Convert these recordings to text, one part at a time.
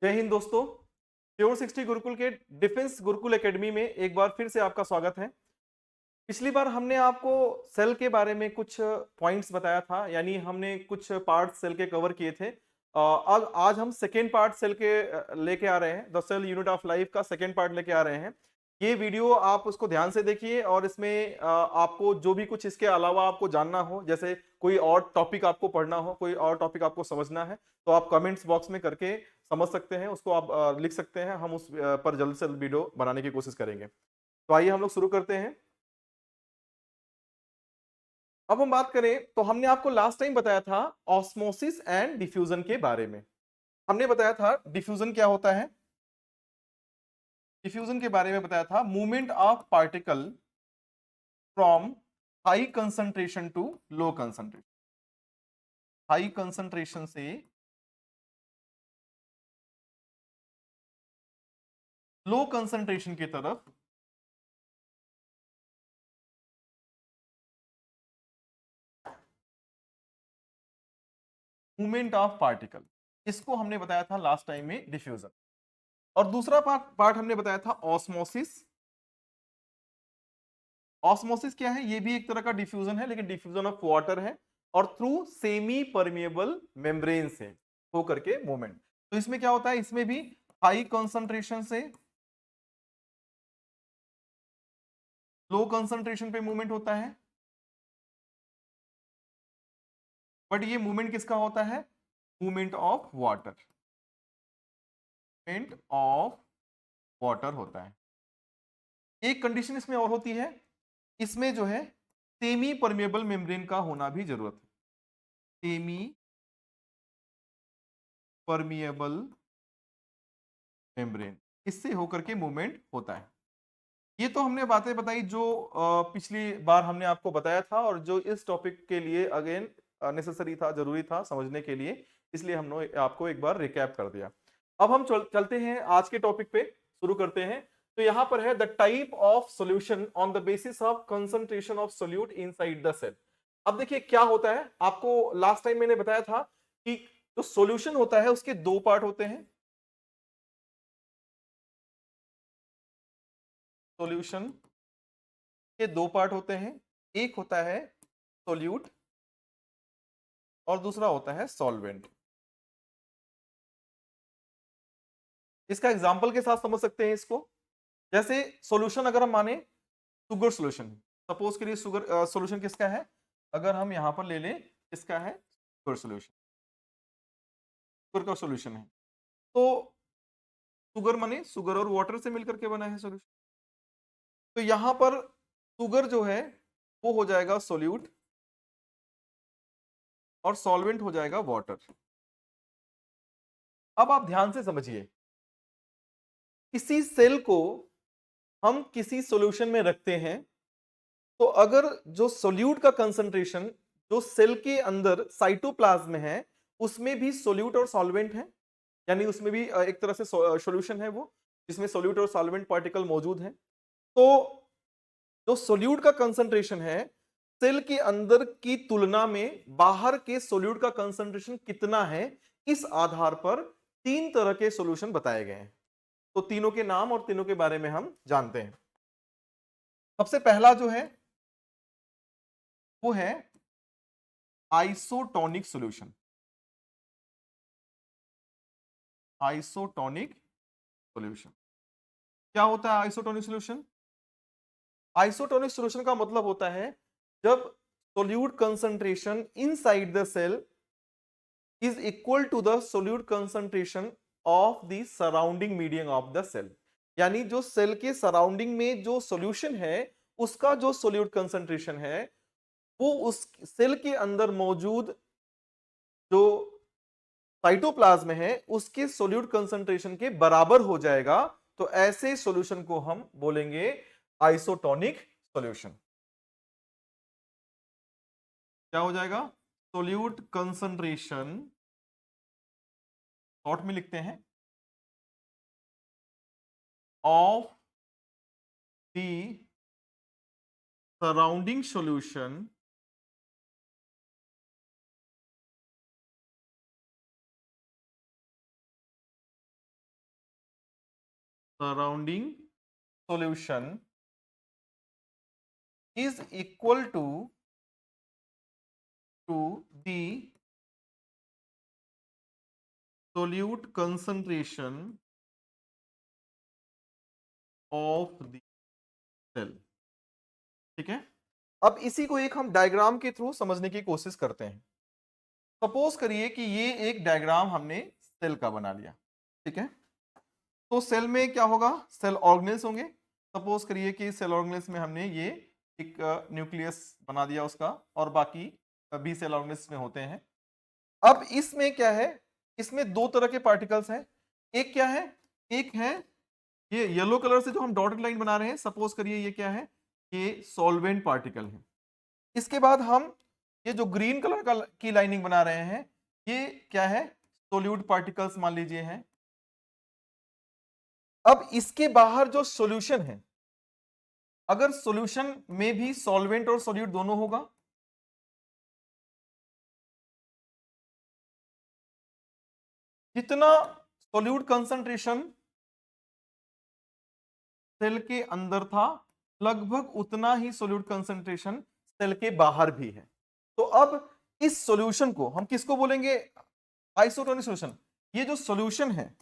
जय हिंद दोस्तों। प्योर 60 गुरुकुल के डिफेंस गुरुकुल एकेडमी में एक बार फिर से आपका स्वागत है। पिछली बार हमने आपको सेल के बारे में कुछ पॉइंट्स बताया था, यानी हमने कुछ पार्ट सेल के कवर किए थे। अब आज हम सेकेंड पार्ट सेल के लेके आ रहे हैं। The cell unit of life का सेकेंड पार्ट लेके आ रहे हैं। ये वीडियो आप उसको ध्यान से देखिए और इसमें आपको जो भी कुछ इसके अलावा आपको जानना हो, जैसे कोई और टॉपिक आपको पढ़ना हो, कोई और टॉपिक आपको समझना है, तो आप कमेंट्स बॉक्स में करके समझ सकते हैं, उसको आप लिख सकते हैं। हम उस पर जल्द से जल्द वीडियो बनाने की कोशिश करेंगे। तो आइए हम लोग शुरू करते हैं। अब हम बात करें तो हमने आपको लास्ट टाइम बताया था ऑस्मोसिस एंड डिफ्यूजन के बारे में। हमने बताया था डिफ्यूजन क्या होता है। डिफ्यूजन के बारे में बताया था movement of particle from high concentration to low concentration. High concentration से लो कंसंट्रेशन की तरफ मूवमेंट ऑफ पार्टिकल, इसको हमने बताया था लास्ट टाइम में डिफ्यूजन। और दूसरा पार्ट हमने बताया था ऑस्मोसिस। ऑस्मोसिस क्या है? ये भी एक तरह का डिफ्यूजन है, लेकिन डिफ्यूजन ऑफ वाटर है और थ्रू सेमी परमिएबल मेम्ब्रेन से होकर के मूवमेंट। तो इसमें क्या होता है, इसमें भी हाई कंसंट्रेशन से लो कंसंट्रेशन पे मूवमेंट होता है। बट ये मूवमेंट किसका होता है? Movement of water. Movement of water होता है। एक कंडीशन इसमें और होती है, इसमें जो है सेमी परमिएबल मेम्ब्रेन का होना भी जरूरत है। सेमी परमिएबल मेम्ब्रेन, इससे होकर के मूवमेंट होता है। ये तो हमने बातें बताई जो पिछली बार हमने आपको बताया था और जो इस टॉपिक के लिए अगेन नेसेसरी था, जरूरी था समझने के लिए, इसलिए हमने आपको एक बार रिकैप कर दिया। अब हम चलते हैं आज के टॉपिक पे, शुरू करते हैं। तो यहां पर है the type of solution on the basis of concentration of solute inside the cell. अब देखिए क्या होता है, आपको लास्ट टाइम मैंने बताया था कि जो सॉल्यूशन होता है उसके दो पार्ट होते हैं। सॉल्यूशन के दो पार्ट होते हैं, एक होता है सोल्यूट और दूसरा होता है सॉल्वेंट। इसका एग्जांपल के साथ समझ सकते हैं इसको। जैसे सॉल्यूशन अगर हम माने सुगर सॉल्यूशन, सपोज करिए सुगर सॉल्यूशन किसका है, अगर हम यहां पर ले लें, इसका है सुगर सॉल्यूशन, सुगर का सॉल्यूशन है। तो सुगर माने सुगर और वाटर से मिलकर के बना है सॉल्यूशन। तो यहां पर सुगर जो है वो हो जाएगा सोल्यूट और सॉल्वेंट हो जाएगा वाटर। अब आप ध्यान से समझिए, किसी सेल को हम किसी सॉल्यूशन में रखते हैं, तो अगर जो सोल्यूट का कंसंट्रेशन जो सेल के अंदर साइटोप्लाज्म में है, उसमें भी सोल्यूट और सॉल्वेंट है, यानी उसमें भी एक तरह से सॉल्यूशन है वो, जिसमें सोल्यूट और सॉल्वेंट पार्टिकल मौजूद है। तो जो सोल्यूट का कंसंट्रेशन है सेल के अंदर की तुलना में बाहर के सोल्यूट का कंसंट्रेशन कितना है, इस आधार पर तीन तरह के सॉल्यूशन बताए गए हैं। तो तीनों के नाम और तीनों के बारे में हम जानते हैं। सबसे पहला जो है वो है आइसोटोनिक सॉल्यूशन। आइसोटोनिक सॉल्यूशन क्या होता है? आइसोटोनिक सॉल्यूशन, आइसोटोनिक सॉल्यूशन का मतलब होता है जब solute concentration inside the cell is equal to the solute concentration of the surrounding medium of the cell. यानी जो सेल के सराउंडिंग में जो सॉल्यूशन है उसका जो सोल्यूट कंसंट्रेशन है वो उस सेल के अंदर मौजूद जो साइटोप्लाज्म है उसके सोल्यूट कंसंट्रेशन के बराबर हो जाएगा। तो ऐसे सॉल्यूशन को हम बोलेंगे आइसोटोनिक सॉल्यूशन। क्या हो जाएगा? सोल्यूट कंसंट्रेशन, शॉर्ट में लिखते हैं, of the surrounding solution surrounding solution is equal to the solute concentration of the cell. ठीक है, अब इसी को एक हम डायग्राम के थ्रू समझने की कोशिश करते हैं। सपोज करिए कि ये एक डायग्राम हमने सेल का बना लिया। ठीक है, तो सेल में क्या होगा, सेल ऑर्गेनेल्स होंगे। सपोज करिए कि सेल ऑर्गेनेल्स में हमने ये एक न्यूक्लियस बना दिया उसका, और बाकी भी सेल ऑर्गेनेल्स में होते हैं। अब इसमें क्या है, इसमें दो तरह के पार्टिकल्स हैं। एक क्या है, एक है ये येलो कलर से जो हम डॉटेड लाइन बना रहे हैं, सपोज करिए ये क्या है, ये सॉल्वेंट पार्टिकल है। इसके बाद हम ये जो ग्रीन कलर का की लाइनिंग बना रहे हैं, ये क्या है, सोल्यूट पार्टिकल्स मान लीजिए हैं। अब इसके बाहर जो सॉल्यूशन है, अगर सॉल्यूशन में भी सॉल्वेंट और सोल्यूट दोनों होगा, जितना सोल्यूट कंसंट्रेशन सेल के अंदर था, लगभग उतना ही सोल्यूट कंसंट्रेशन सेल के बाहर भी है। तो अब इस सॉल्यूशन को हम किसको बोलेंगे, आइसोटोनिक सॉल्यूशन। ये जो सॉल्यूशन है,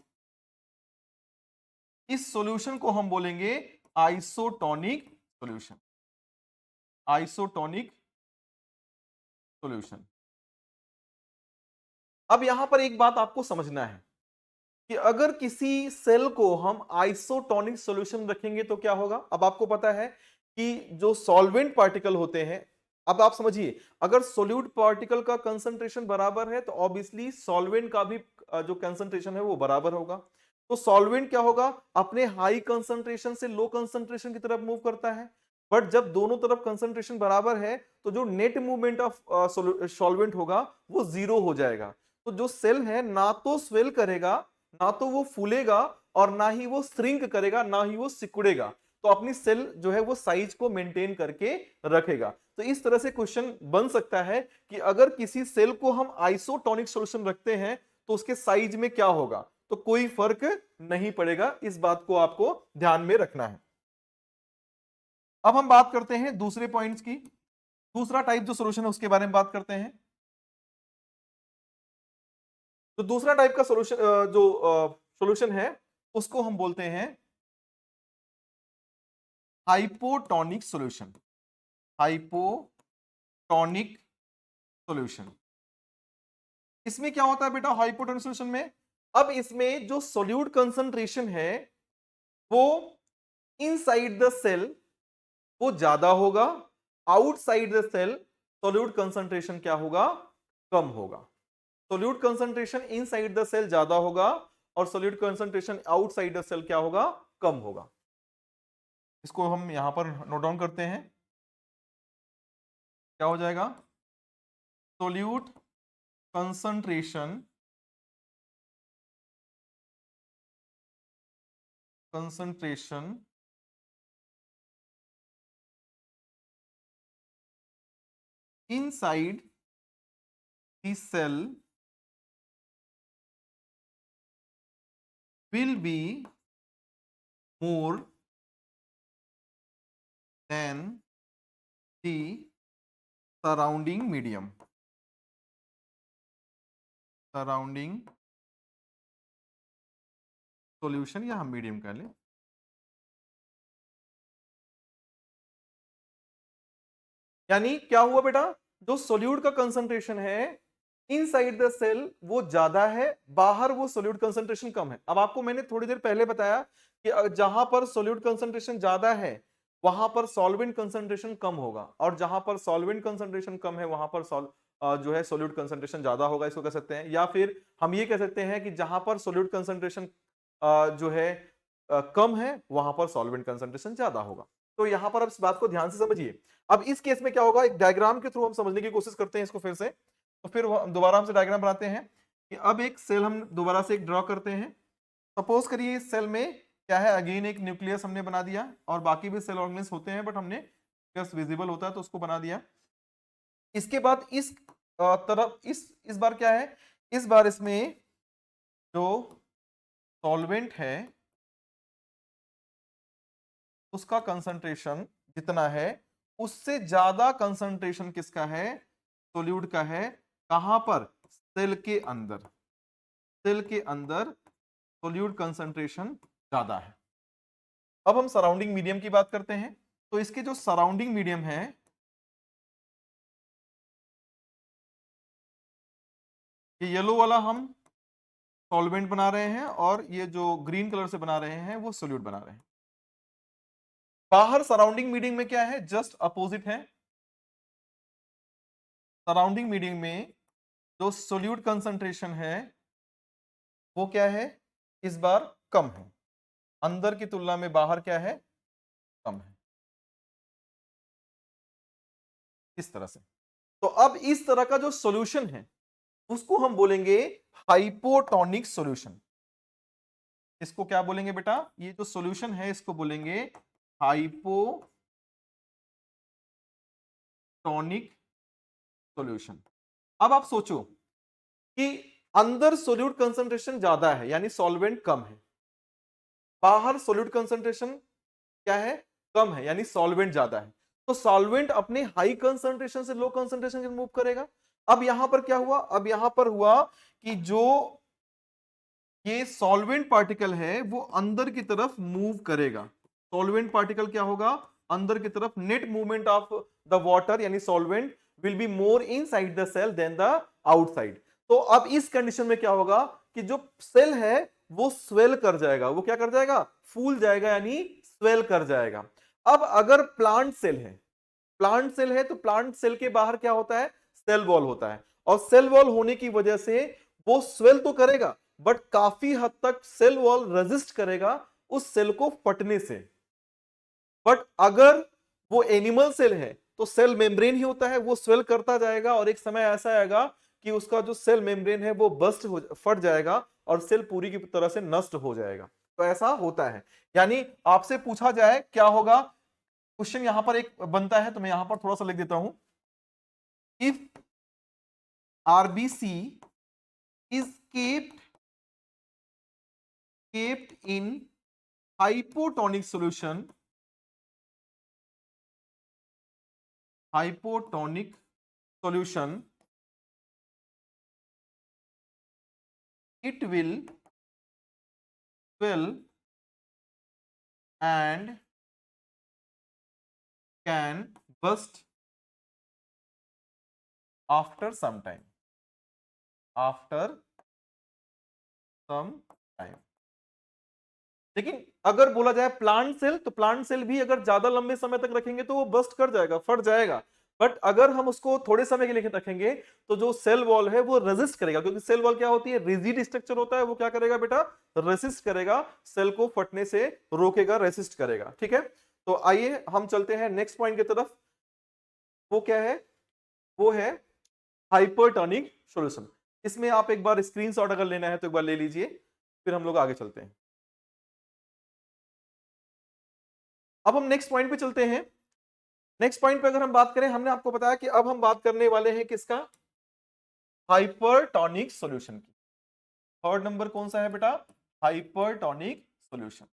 इस सॉल्यूशन को हम बोलेंगे आइसोटोनिक सॉल्यूशन। Isotonic solution. अब यहां पर एक बात आपको समझना है कि अगर किसी सेल को हम आइसोटोनिक सॉल्यूशन रखेंगे तो क्या होगा। अब आपको पता है कि जो सॉल्वेंट पार्टिकल होते हैं, अब आप समझिए, अगर सोल्यूट पार्टिकल का कंसंट्रेशन बराबर है तो ऑब्वियसली सॉल्वेंट का भी जो कंसंट्रेशन है वो बराबर होगा। तो सॉल्वेंट क्या होगा, अपने हाई कंसंट्रेशन से लो कंसंट्रेशन की तरफ मूव करता है। बट जब दोनों तरफ कंसंट्रेशन बराबर है तो जो नेट मूवमेंट ऑफ सॉल्वेंट होगा वो जीरो हो जाएगा। तो जो सेल है ना तो स्वेल करेगा, ना तो वो फूलेगा, और ना ही वो श्रिंक करेगा, ना ही वो सिकुड़ेगा। तो अपनी सेल जो है वो साइज को मेंटेन करके रखेगा। तो इस तरह से क्वेश्चन बन सकता है कि अगर किसी सेल को हम आइसोटोनिक सॉल्यूशन रखते हैं तो उसके साइज में क्या होगा, तो कोई फर्क नहीं पड़ेगा। इस बात को आपको ध्यान में रखना है। अब हम बात करते हैं दूसरे पॉइंट्स की। दूसरा टाइप जो सॉल्यूशन है उसके बारे में बात करते हैं। तो दूसरा टाइप का सॉल्यूशन जो सॉल्यूशन है उसको हम बोलते हैं हाइपोटोनिक सॉल्यूशन। Hypotonic solution. इसमें क्या होता है बेटा हाइपोटोनिक सॉल्यूशन में, अब इसमें जो सोल्यूट कंसंट्रेशन है वो इनसाइड द सेल वो ज्यादा होगा, outside the cell solute concentration क्या होगा, कम होगा। Solute concentration inside the cell ज्यादा होगा और solute concentration outside the cell क्या होगा, कम होगा। इसको हम यहां पर नोट डाउन करते हैं। क्या हो जाएगा, solute concentration concentration inside the cell will be more than the surrounding medium. Surrounding solution या हम मीडियम कह लें। यानी क्या हुआ बेटा, जो सोल्यूट का कंसंट्रेशन है इनसाइड द सेल वो ज्यादा है, बाहर वो सोल्यूट कंसंट्रेशन कम है। अब आपको मैंने थोड़ी देर पहले बताया कि जहां पर सोल्यूट कंसंट्रेशन ज्यादा है वहां पर सॉल्वेंट कंसंट्रेशन कम होगा, और जहां पर सॉल्वेंट कंसंट्रेशन कम है वहां पर जो है सोल्यूट कंसंट्रेशन ज्यादा होगा, इसको कह सकते हैं। या फिर हम ये कह सकते हैं कि जहां पर सोल्यूट कंसंट्रेशन जो है कम है वहां पर सॉल्वेंट कंसंट्रेशन ज्यादा होगा। तो यहां पर अब इस बात को ध्यान से समझिए। अब इस केस में क्या होगा, एक डायग्राम के थ्रू हम समझने की कोशिश करते हैं इसको फिर से। तो फिर दोबारा हमसे डायग्राम बनाते हैं कि अब एक सेल हम दोबारा से एक ड्रॉ करते हैं। सपोज करिए इस सेल में क्या है, अगेन एक न्यूक्लियस हमने बना दिया, और बाकी भी सेल ऑर्गेनेल्स होते हैं बट हमने न्यूक्लियस विजिबल होता है तो उसको बना दिया। इसके बाद इस तरफ इस बार क्या है, इस बार इसमें जो सॉल्वेंट है उसका कंसंट्रेशन जितना है उससे ज्यादा कंसंट्रेशन किसका है, सोल्यूट का है। कहां पर, सेल के अंदर, सेल के अंदर सोल्यूट कंसंट्रेशन ज्यादा है। अब हम सराउंडिंग मीडियम की बात करते हैं। तो इसके जो सराउंडिंग मीडियम है, ये येलो वाला हम सॉल्वेंट बना रहे हैं और ये जो ग्रीन कलर से बना रहे हैं वो सोल्यूट बना रहे हैं। बाहर सराउंडिंग मीडियम में क्या है, जस्ट अपोजिट है। सराउंडिंग मीडियम में जो सोल्यूट कंसंट्रेशन है वो क्या है, इस बार कम है, अंदर की तुलना में बाहर क्या है, कम है, इस तरह से। तो अब इस तरह का जो सॉल्यूशन है उसको हम बोलेंगे हाइपोटोनिक सॉल्यूशन। इसको क्या बोलेंगे बेटा, ये जो सॉल्यूशन है इसको बोलेंगे हाइपोटोनिक सॉल्यूशन। अब आप सोचो कि अंदर सोल्यूट कंसंट्रेशन ज्यादा है यानी सॉल्वेंट कम है, बाहर सोल्यूट कंसंट्रेशन क्या है, कम है यानी सॉल्वेंट ज्यादा है। तो सॉल्वेंट अपने हाई कंसंट्रेशन से लो कंसंट्रेशन की मूव करेगा। अब यहां पर क्या हुआ, अब यहां पर हुआ कि जो ये सॉल्वेंट पार्टिकल है वो अंदर की तरफ मूव करेगा। सॉल्वेंट पार्टिकल क्या होगा, अंदर की तरफ, net movement of the water यानी solvent will be more inside the cell than the outside. तो अब इस कंडीशन में क्या होगा कि जो सेल है वो स्वेल कर जाएगा, वो क्या कर जाएगा, फूल जाएगा यानी स्वेल कर जाएगा। अब अगर प्लांट सेल है, प्लांट सेल है तो प्लांट सेल के बाहर क्या होता है, सेल वॉल होता है, और सेल वॉल होने की वजह से वो स्वेल तो करेगा बट काफी हद तक सेल वॉल रेजिस्ट करेगा उस सेल को फटने से। बट अगर वो एनिमल सेल है तो सेल मेम्ब्रेन ही होता है, वो स्वेल करता जाएगा और एक समय ऐसा आएगा कि उसका जो सेल मेम्ब्रेन है वो बस्ट हो, फट जाएगा और सेल पूरी की तरह से नष्ट हो जाएगा। तो ऐसा होता है। यानी आपसे पूछा जाए क्या होगा, क्वेश्चन यहां पर एक बनता है तो मैं यहां पर थोड़ा सा लिख देता हूं, if RBC is kept in hypotonic solution, hypotonic solution, it will swell and can burst after some time, after some time। लेकिन अगर बोला जाए प्लांट सेल, तो प्लांट सेल भी अगर ज्यादा लंबे समय तक रखेंगे तो वो बस्ट कर जाएगा, फट जाएगा। बट अगर हम उसको थोड़े समय के लिए रखेंगे तो जो सेल वॉल है वो रेजिस्ट करेगा, क्योंकि सेल वॉल क्या होती है, रिजिड स्ट्रक्चर होता है, वो क्या करेगा बेटा, रेसिस्ट करेगा, सेल को फटने से रोकेगा, रेसिस्ट करेगा। ठीक है, तो आइए हम चलते हैं नेक्स्ट पॉइंट की तरफ। वो क्या है, वो है हाइपरटोनिक सॉल्यूशन। इसमें आप एक बार स्क्रीनशॉट अगर लेना है तो एक बार ले लीजिए, फिर हम लोग आगे चलते हैं। अब हम नेक्स्ट पॉइंट पे चलते हैं। नेक्स्ट पॉइंट पे अगर हम बात करें, हमने आपको बताया कि अब हम बात करने वाले हैं किसका, हाइपरटोनिक सॉल्यूशन की। थर्ड नंबर कौन सा है बेटा, हाइपरटोनिक सॉल्यूशन।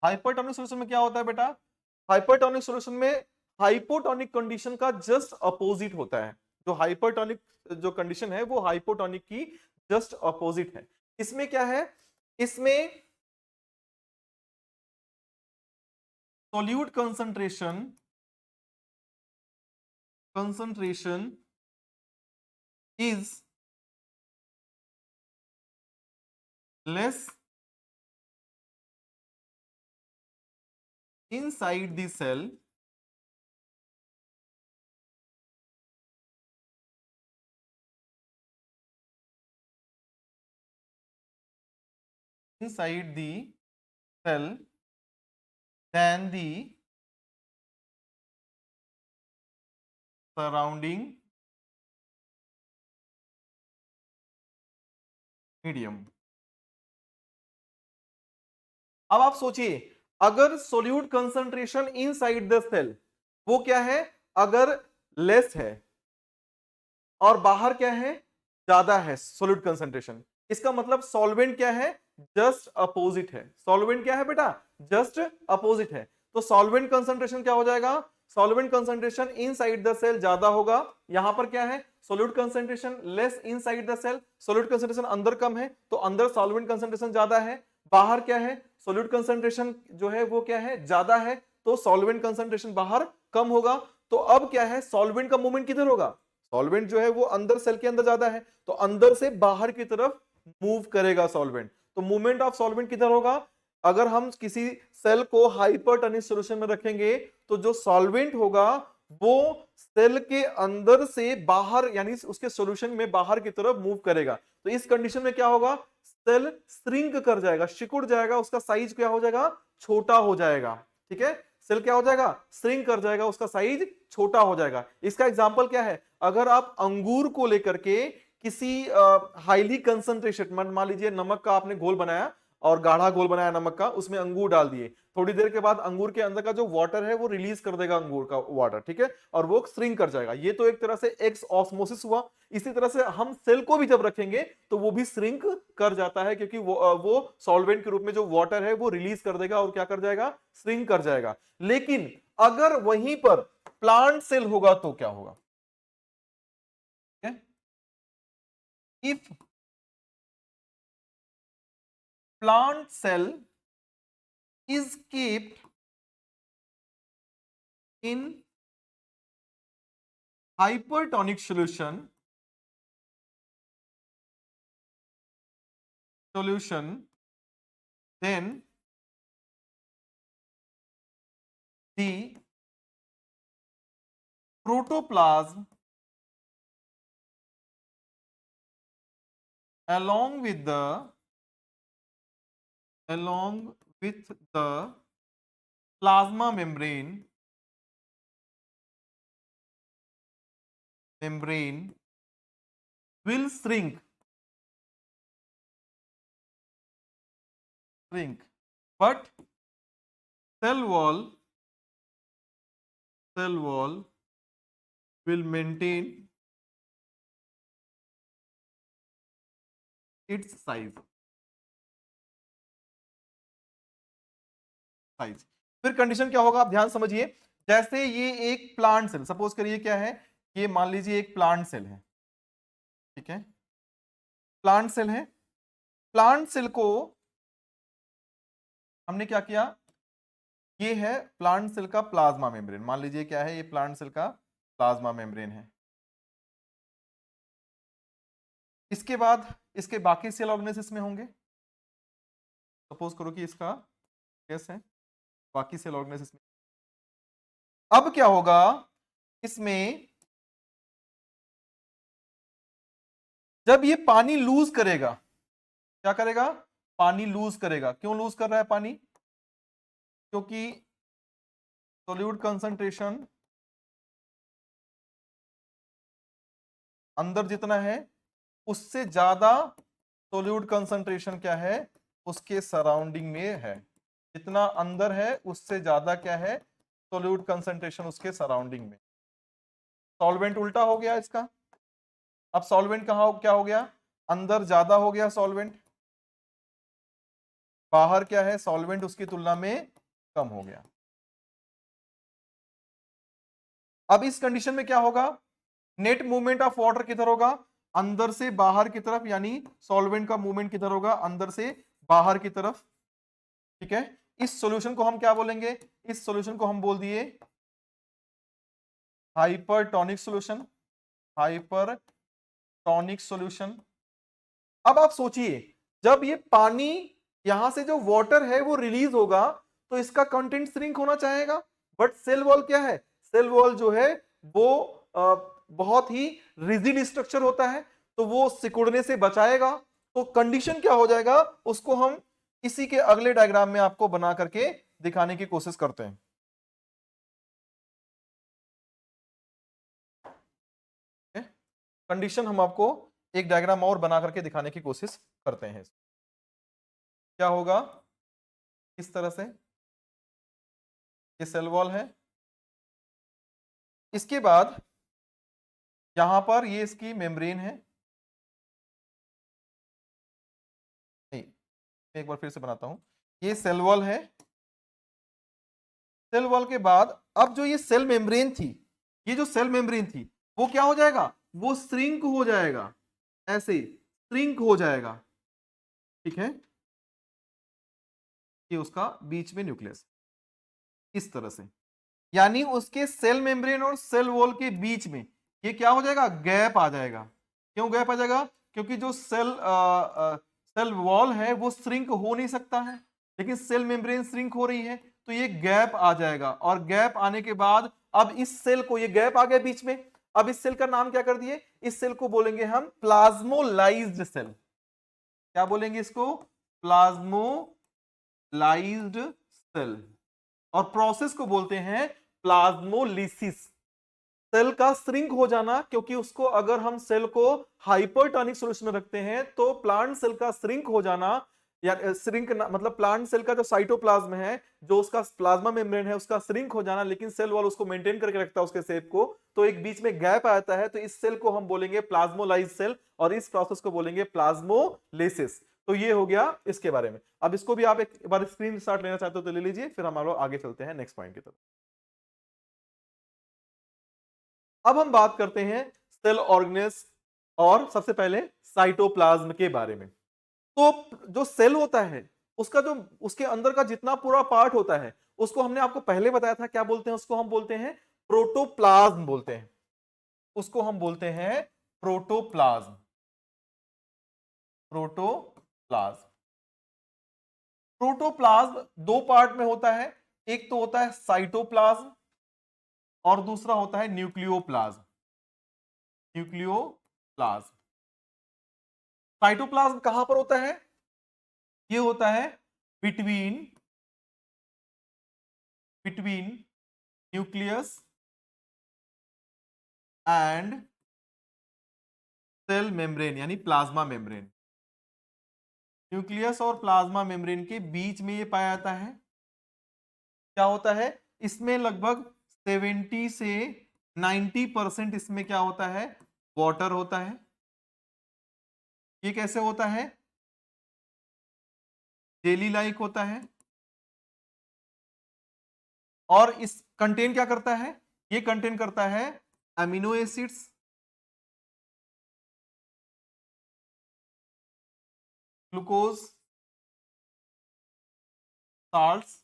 हाइपरटोनिक सॉल्यूशन में क्या होता है बेटा, हाइपरटोनिक सॉल्यूशन में हाइपोटोनिक कंडीशन का जस्ट अपोजिट होता है। जो हाइपरटोनिक जो कंडीशन है वो हाइपोटोनिक की जस्ट अपोजिट है। इसमें क्या है, इसमें solute concentration is less inside the cell inside the cell than the surrounding medium। अब आप सोचिए, अगर solute concentration inside the cell वो क्या है, अगर लेस है और बाहर क्या है, ज्यादा है सॉल्यूट कंसंट्रेशन, इसका मतलब सॉल्वेंट क्या है, जस्ट अपोजिट है। सॉल्वेंट क्या है बेटा, जस्ट अपोजिट है। तो सॉल्वेंट कंसंट्रेशन क्या हो जाएगा, solvent concentration inside the cell ज्यादा होगा। यहां पर क्या है, solute concentration less inside the cell, solute concentration अंदर कम है तो अंदर सॉल्वेंट कंसंट्रेशन ज्यादा है। बाहर क्या है, सॉल्यूट कंसंट्रेशन जो है वो क्या है, ज्यादा है तो सॉल्वेंट कंसंट्रेशन बाहर कम होगा। तो अब क्या है, सॉल्वेंट का मूवमेंट किधर होगा, सॉल्वेंट जो है वो अंदर सेल के अंदर ज्यादा है तो अंदर से बाहर की तरफ मूव करेगा सॉल्वेंट। तो मूवमेंट ऑफ सॉल्वेंट किधर होगा, अगर हम किसी सेल को हाइपरटोनिक सॉल्यूशन में रखेंगे तो जो सॉल्वेंट होगा वो सेल के अंदर से बाहर यानी उसके सॉल्यूशन में बाहर की तरफ मूव करेगा। तो इस कंडीशन में क्या होगा, सेल श्रिंक कर जाएगा, सिकुड़ जाएगा, उसका साइज क्या हो जाएगा, छोटा हो जाएगा। ठीक है, सेल क्या हो जाएगा, श्रिंक कर जाएगा, उसका साइज छोटा हो जाएगा। इसका एग्जांपल क्या है, अगर आप अंगूर को लेकर के किसी हाईली कंसंट्रेशन, मान लीजिए नमक का आपने घोल बनाया और गाढ़ा घोल बनाया नमक का, उसमें अंगूर डाल दिए, थोड़ी देर के बाद अंगूर के अंदर का जो वाटर है वो रिलीज कर देगा अंगूर का वाटर, ठीक है, और वो श्रिंक कर जाएगा। ये तो एक तरह से एक्स ऑस्मोसिस हुआ। इसी तरह से हम सेल को भी जब रखेंगे तो वो भी श्रिंक कर जाता है, क्योंकि वो सॉल्वेंट के रूप में जो वाटर है वो रिलीज कर देगा और क्या कर जाएगा, श्रिंक कर जाएगा। लेकिन अगर वहीं पर प्लांट सेल होगा तो क्या होगा, if plant cell is kept in hypertonic solution, then the protoplasm along with the plasma membrane will shrink, but cell wall will maintain its size। फिर कंडीशन क्या होगा, आप ध्यान समझिए। जैसे ये एक प्लांट सेल, सपोज करिए क्या है, ये मान लीजिए एक प्लांट सेल है, ठीक है, प्लांट सेल है। प्लांट सेल को हमने क्या किया, ये है प्लांट सेल का प्लाज्मा मेम्ब्रेन, मान लीजिए क्या है, ये प्लांट सेल का प्लाज्मा मेम्ब्रेन है। इसके बाद इसके बाकी सेल ऑर्गेनेसिस में होंगे, सपोज करो कि इसका कैसे है, बाकी सेल ऑर्गेनेसिस में। अब क्या होगा, इसमें जब ये पानी लूज करेगा, क्या करेगा, पानी लूज करेगा। क्यों लूज कर रहा है पानी, क्योंकि सोल्यूट कंसंट्रेशन अंदर जितना है उससे ज्यादा सोल्यूट कंसंट्रेशन क्या है, उसके सराउंडिंग में है। जितना अंदर है उससे ज्यादा क्या है, सोल्यूट कंसंट्रेशन उसके सराउंडिंग में। सॉल्वेंट उल्टा हो गया इसका। अब सॉल्वेंट कहां क्या हो गया, अंदर ज्यादा हो गया सॉल्वेंट, बाहर क्या है, सॉल्वेंट उसकी तुलना में कम हो गया। अब इस कंडीशन में क्या होगा, नेट मूवमेंट ऑफ वाटर किधर होगा, अंदर से बाहर की तरफ, यानी सॉल्वेंट का मूवमेंट किधर होगा, अंदर से बाहर की तरफ। ठीक है, इस सॉल्यूशन को हम क्या बोलेंगे, इस सॉल्यूशन को हम बोल दिए हाइपरटोनिक सॉल्यूशन, हाइपरटोनिक सॉल्यूशन। अब आप सोचिए, जब ये पानी यहां से जो वाटर है वो रिलीज होगा तो इसका कंटेंट श्रिंक होना चाहेगा, बट सेल वॉल क्या है, सेल वॉल जो है वो बहुत ही रिजिड स्ट्रक्चर होता है तो वो सिकुड़ने से बचाएगा। तो कंडीशन क्या हो जाएगा, उसको हम इसी के अगले डायग्राम में आपको बना करके दिखाने की कोशिश करते हैं। कंडीशन हम आपको एक डायग्राम और बना करके दिखाने की कोशिश करते हैं। क्या होगा, इस तरह से ये सेल वॉल है, इसके बाद यहां पर ये इसकी मेम्ब्रेन है, एक बार फिर से बनाता हूं, ये सेल वॉल है। सेल वॉल के बाद अब जो ये सेल मेम्ब्रेन थी, ये जो सेल मेम्ब्रेन थी वो क्या हो जाएगा, वो श्रिंक हो जाएगा, ऐसे श्रिंक हो जाएगा, ठीक है। ये उसका बीच में न्यूक्लियस इस तरह से, यानी उसके सेल मेम्ब्रेन और सेल वॉल के बीच में ये क्या हो जाएगा, गैप आ जाएगा। क्यों गैप आ जाएगा, क्योंकि जो सेल वॉल है वो श्रिंक हो नहीं सकता है, लेकिन सेल मेम्ब्रेन श्रिंक हो रही है, तो ये गैप आ जाएगा। और गैप आने के बाद अब इस सेल को, ये गैप आ गया बीच में, अब इस सेल का नाम क्या कर दिए, इस सेल को बोलेंगे हम प्लाज्मोलाइज्ड सेल। क्या बोलेंगे इसको, प्लाज्मोलाइज्ड सेल। और प्रोसेस को बोलते हैं प्लाज्मोलिसिस। सेल का श्रिंक हो जाना, क्योंकि उसको अगर हम सेल को हाइपरटोनिक सॉल्यूशन में रखते हैं तो प्लांट सेल का श्रिंक हो जाना, या श्रिंक मतलब प्लांट सेल का जो साइटोप्लाज्म है, जो उसका प्लाज्मा मेम्ब्रेन है, उसका श्रिंक हो जाना, लेकिन सेल वॉल उसको मेंटेन करके रखता है उसके शेप को, तो एक बीच में गैप आता है, तो इस सेल को हम बोलेंगे प्लाज्मोलाइज सेल, और इस प्रोसेस को बोलेंगे प्लाज्मोलिसिस। तो ये हो गया इसके बारे में। अब इसको भी आप एक बार स्क्रीन शॉट लेना चाहते हो तो ले लीजिए, फिर हम लोग आगे चलते हैं नेक्स्ट पॉइंट की तरफ। अब हम बात करते हैं सेल ऑर्गेनेल्स और सबसे पहले साइटोप्लाज्म के बारे में। तो जो सेल होता है उसका जो उसके अंदर का जितना पूरा पार्ट होता है उसको हमने आपको पहले बताया था, क्या बोलते हैं उसको, हम बोलते हैं प्रोटोप्लाज्म बोलते हैं, उसको हम बोलते हैं प्रोटोप्लाज्म। प्रोटोप्लाज्म, प्रोटोप्लाज्म दो पार्ट में होता है, एक तो होता है साइटोप्लाज्म और दूसरा होता है न्यूक्लियोप्लाज्म। न्यूक्लियोप्लाज्म, साइटोप्लाज्म कहां पर होता है, ये होता है between nucleus and cell membrane, यानी प्लाज्मा मेम्ब्रेन। न्यूक्लियस और प्लाज्मा मेम्ब्रेन के बीच में ये पाया जाता है। क्या होता है इसमें, लगभग 70 से 90% इसमें क्या होता है, वाटर होता है। ये कैसे होता है, जेली लाइक होता है। और इस कंटेन क्या करता है, ये कंटेन करता है amino acids, glucose, salts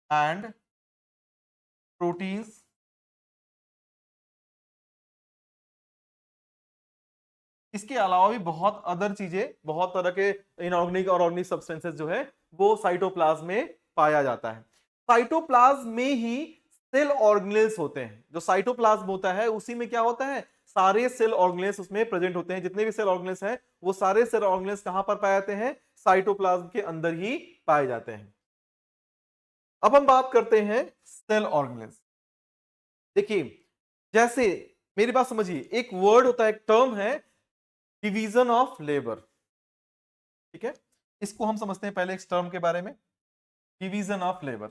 and proteins. इसके अलावा भी बहुत अदर चीजें, बहुत तरह के इनऑर्गेनिक और ऑर्गेनिक सब्सटेंसेस जो है वो साइटोप्लाज्म में पाया जाता है। साइटोप्लाज्म में ही सेल ऑर्गेनेल्स होते हैं। जो साइटोप्लाज्म होता है उसी में क्या होता है, सारे सेल ऑर्गेनेल्स उसमें प्रेजेंट होते हैं। जितने भी सेल ऑर्गेनेल्स हैं वो सारे सेल ऑर्गेनेल्स कहां पर पाए जाते हैं, साइटोप्लाज्म के अंदर ही पाए जाते हैं। अब हम बात करते हैं सेल ऑर्गेनेल्स। देखिए, जैसे मेरी बात समझिए, एक वर्ड होता है, एक टर्म है डिवीजन ऑफ लेबर, ठीक है। इसको हम समझते हैं पहले इस टर्म के बारे में, डिवीजन ऑफ लेबर।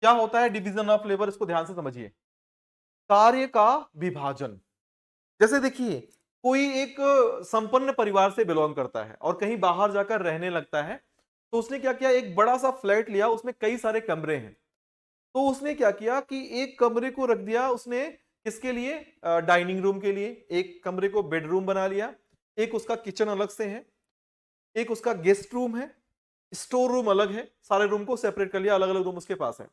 क्या होता है डिवीजन ऑफ लेबर, इसको ध्यान से समझिए। कार्य का विभाजन। जैसे देखिए, कोई एक संपन्न परिवार से बिलोंग करता है और कहीं बाहर जाकर रहने लगता है, तो उसने क्या किया, एक बड़ा सा फ्लैट लिया, उसमें कई सारे कमरे हैं। तो उसने क्या किया कि एक कमरे को रख दिया उसने किसके लिए, डाइनिंग रूम के लिए, एक कमरे को बेडरूम बना लिया, एक उसका किचन अलग से है, एक उसका गेस्ट रूम है, स्टोर रूम अलग है, सारे रूम को सेपरेट कर लिया, अलग अलग रूम उसके पास है।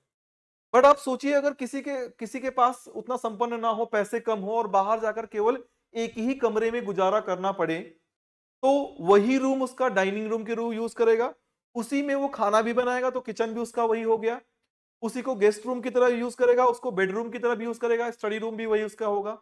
बट आप सोचिए, अगर किसी के पास उतना संपन्न ना हो, पैसे कम हो और बाहर जाकर केवल एक ही कमरे में गुजारा करना पड़े, तो वही रूम उसका डाइनिंग रूम के रूम यूज करेगा, उसी में वो खाना भी बनाएगा, तो किचन भी उसका वही हो गया। उसी को गेस्ट रूम की तरह यूज करेगा, उसको बेडरूम की तरह भी यूज करेगा, स्टडी रूम भी वही उसका होगा।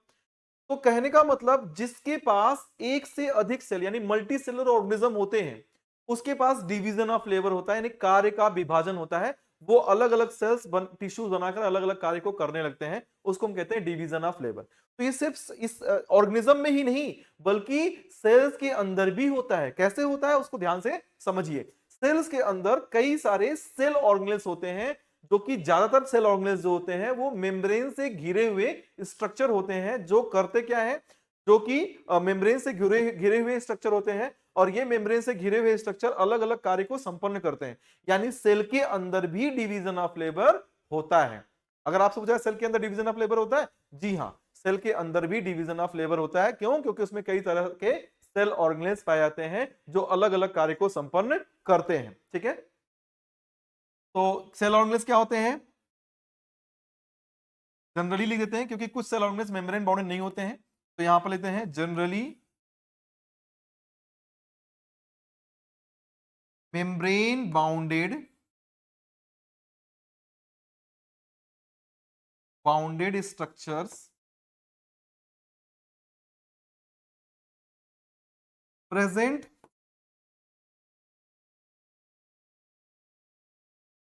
तो कहने का मतलब, जिसके पास एक से अधिक सेल यानी मल्टी सेलुलर ऑर्गेनिज्म होते हैं, उसके पास डिवीजन ऑफ लेबर होता है, यानी कार्य का विभाजन होता है। वो अलग अलग सेल्स टिश्यूज बनाकर अलग अलग कार्य को करने लगते हैं, उसको हम कहते हैं डिवीजन ऑफ लेबर। तो ये सिर्फ इस ऑर्गेनिज्म में ही नहीं बल्कि सेल्स के अंदर भी होता है। कैसे होता है उसको ध्यान से समझिए। सेल्स के अंदर कई सारे सेल ऑर्गेनेल्स होते हैं जो कि ज्यादातर सेल ऑर्गेनेल्स जो होते हैं वो मेम्ब्रेन से घिरे हुए स्ट्रक्चर होते हैं, जो करते क्या है, जो कि मेम्ब्रेन से घिरे हुए स्ट्रक्चर होते हैं, और ये मेम्ब्रेन से घिरे हुए स्ट्रक्चर अलग अलग कार्य को संपन्न करते हैं। यानी सेल के अंदर भी डिवीजन ऑफ लेबर होता है। अगर आपसे पूछा सेल के अंदर डिवीजन ऑफ लेबर होता है, जी हाँ, सेल के अंदर भी डिवीजन ऑफ लेबर होता है। क्यों? क्योंकि उसमें कई तरह के सेल ऑर्गेनेल्स पाए जाते हैं जो अलग अलग कार्य को संपन्न करते हैं। ठीक है, तो सेल ऑर्गेनेल्स क्या होते हैं, जनरली लिख देते हैं क्योंकि कुछ सेल ऑर्गेनेल्स मेम्ब्रेन बाउंडेड नहीं होते हैं, तो यहां पर लेते हैं generally membrane bounded structures present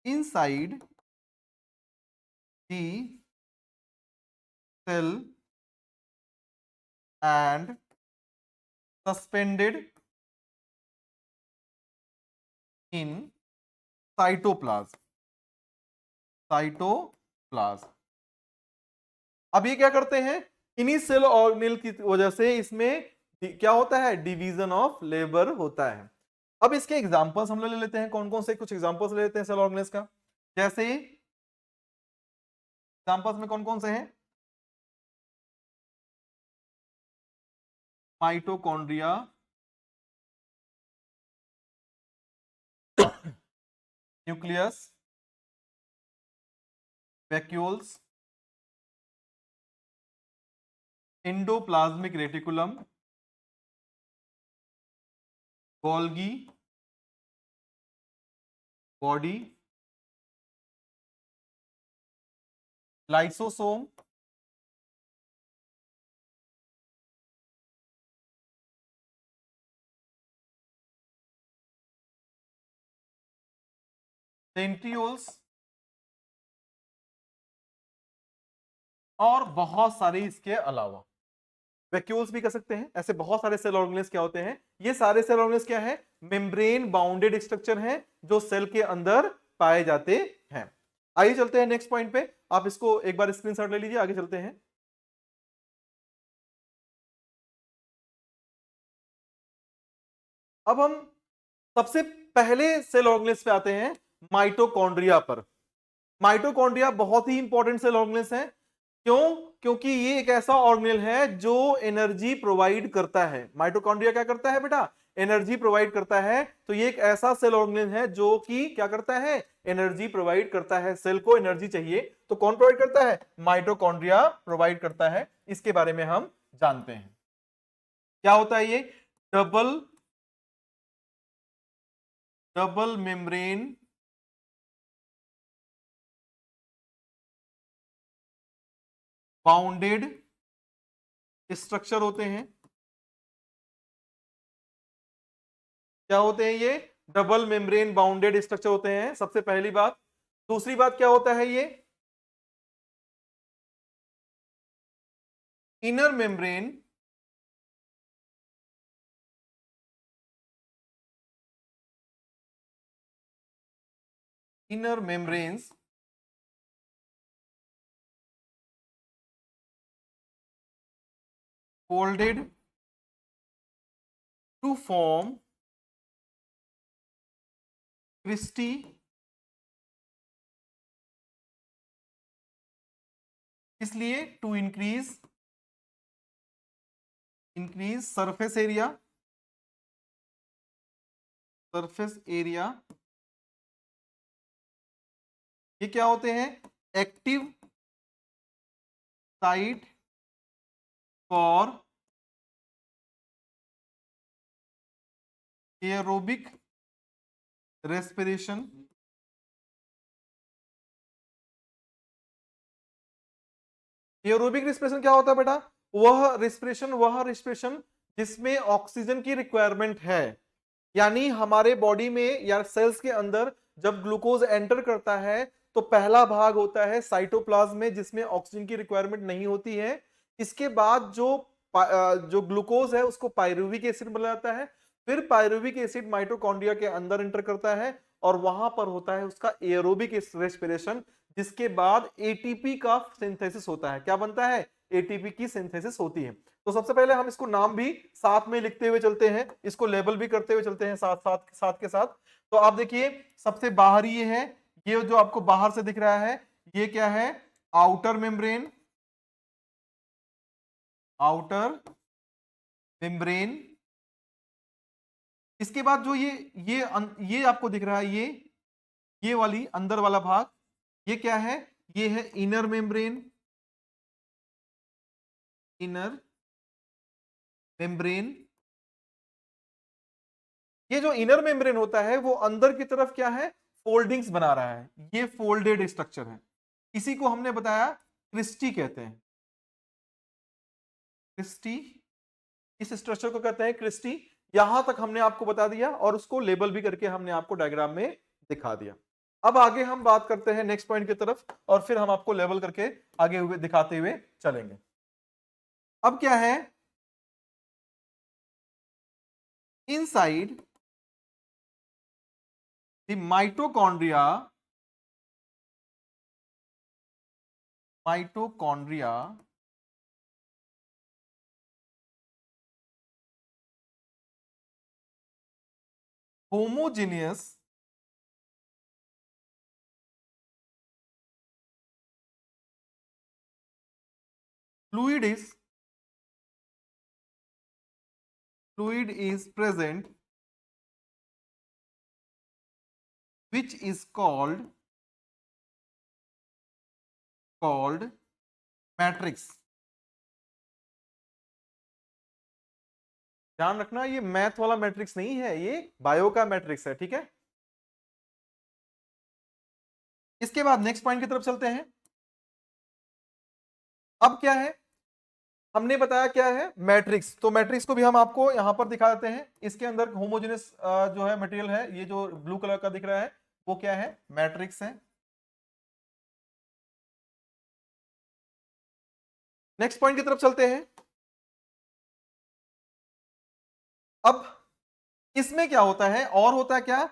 inside the cell and suspended in cytoplasm। अब ये क्या करते हैं, इन्हीं सेल ऑर्गेनेल की वजह से इसमें क्या होता है, डिवीजन ऑफ लेबर होता है। अब इसके एग्जांपल्स हम लोग ले लेते हैं, कौन कौन से कुछ एग्जांपल्स ले लेते हैं सेल ऑर्गेनेल्स का। जैसे एग्जांपल्स में कौन कौन से हैं, mitochondria, nucleus, vacuoles, endoplasmic reticulum, Golgi body, lysosome, centrioles, और बहुत सारे इसके अलावा वैक्यूल्स भी कर सकते हैं। ऐसे बहुत सारे सेल ऑर्गेनेल्स क्या होते हैं, ये सारे सेल ऑर्गेनेल्स क्या है, मेम्ब्रेन बाउंडेड स्ट्रक्चर हैं जो सेल के अंदर पाए जाते हैं। आइए चलते हैं नेक्स्ट पॉइंट पे, आप इसको एक बार स्क्रीनशॉट ले लीजिए, आगे चलते हैं। अब हम सबसे पहले सेल ऑर्गेनेल्स पे आते हैं, माइटोकॉन्ड्रिया पर। माइटोकॉन्ड्रिया बहुत ही इंपॉर्टेंट सेल ऑर्गेनेल्स है। क्यों? क्योंकि ये एक ऐसा ऑर्गेनेल है जो एनर्जी प्रोवाइड करता है। माइटोकॉन्ड्रिया क्या करता है बेटा, एनर्जी प्रोवाइड करता है। तो ये एक ऐसा सेल ऑर्गेनेल है जो कि क्या करता है, एनर्जी प्रोवाइड करता है। सेल को एनर्जी चाहिए तो कौन प्रोवाइड करता है, माइटोकॉन्ड्रिया प्रोवाइड करता है। इसके बारे में हम जानते हैं। क्या होता है ये, डबल मेम्ब्रेन बाउंडेड स्ट्रक्चर होते हैं। क्या होते हैं ये, डबल मेम्ब्रेन बाउंडेड स्ट्रक्चर होते हैं, सबसे पहली बात। दूसरी बात क्या होता है, ये inner membrane inner membranes folded to form cristae इसलिए टू इंक्रीज सरफेस एरिया ये क्या होते हैं, active site for aerobic respiration. Aerobic respiration क्या होता है बेटा, वह रेस्पिरेशन जिसमें ऑक्सीजन की रिक्वायरमेंट है। यानी हमारे बॉडी में या सेल्स के अंदर जब ग्लूकोज एंटर करता है तो पहला भाग होता है साइटोप्लाज्म में, जिसमें ऑक्सीजन की रिक्वायरमेंट नहीं होती है। इसके बाद जो ग्लूकोज है उसको पायरुविक एसिड बना जाता है। फिर पायरुविक एसिड माइटोकॉन्ड्रिया के अंदर एंटर करता है और वहां पर होता है उसका एरोबिक रेस्पिरेशन, जिसके बाद एटीपी का सिंथेसिस होता है। क्या बनता है? एटीपी की सिंथेसिस होती है। तो सबसे पहले हम इसको नाम भी साथ में लिखते हुए चलते हैं, इसको लेबल भी करते हुए चलते हैं साथ साथ साथ के साथ। तो आप देखिए सबसे बाहर ये है, ये जो आपको बाहर से दिख रहा है ये क्या है? Outer membrane, outer membrane. इसके बाद जो ये आपको दिख रहा है, ये वाली अंदर वाला भाग, ये क्या है? ये है इनर मेम्ब्रेन, इनर मेम्ब्रेन। ये जो इनर मेम्ब्रेन होता है वो अंदर की तरफ क्या है? फोल्डिंग्स बना रहा है, ये फोल्डेड स्ट्रक्चर है। इसी को हमने बताया क्रिस्टी कहते हैं, क्रिस्टी, इस स्ट्रक्चर को कहते हैं क्रिस्टी। यहां तक हमने आपको बता दिया और उसको लेबल भी करके हमने आपको डायग्राम में दिखा दिया। अब आगे हम बात करते हैं नेक्स्ट पॉइंट की तरफ, और फिर हम आपको लेबल करके आगे हुए दिखाते हुए चलेंगे। अब क्या है? Inside the mitochondria, mitochondria homogeneous fluid is present which is called matrix। ध्यान रखना ये मैथ वाला मैट्रिक्स नहीं है, ये बायो का मैट्रिक्स है, ठीक है। इसके बाद नेक्स्ट पॉइंट की तरफ चलते हैं। अब क्या है? हमने बताया क्या है? मैट्रिक्स। तो मैट्रिक्स को भी हम आपको यहां पर दिखा देते हैं। इसके अंदर होमोजेनस जो है मटेरियल है, ये जो ब्लू कलर का दिख रहा है वो क्या है? मैट्रिक्स है। नेक्स्ट पॉइंट की तरफ चलते हैं। अब इसमें क्या होता है और होता है क्या?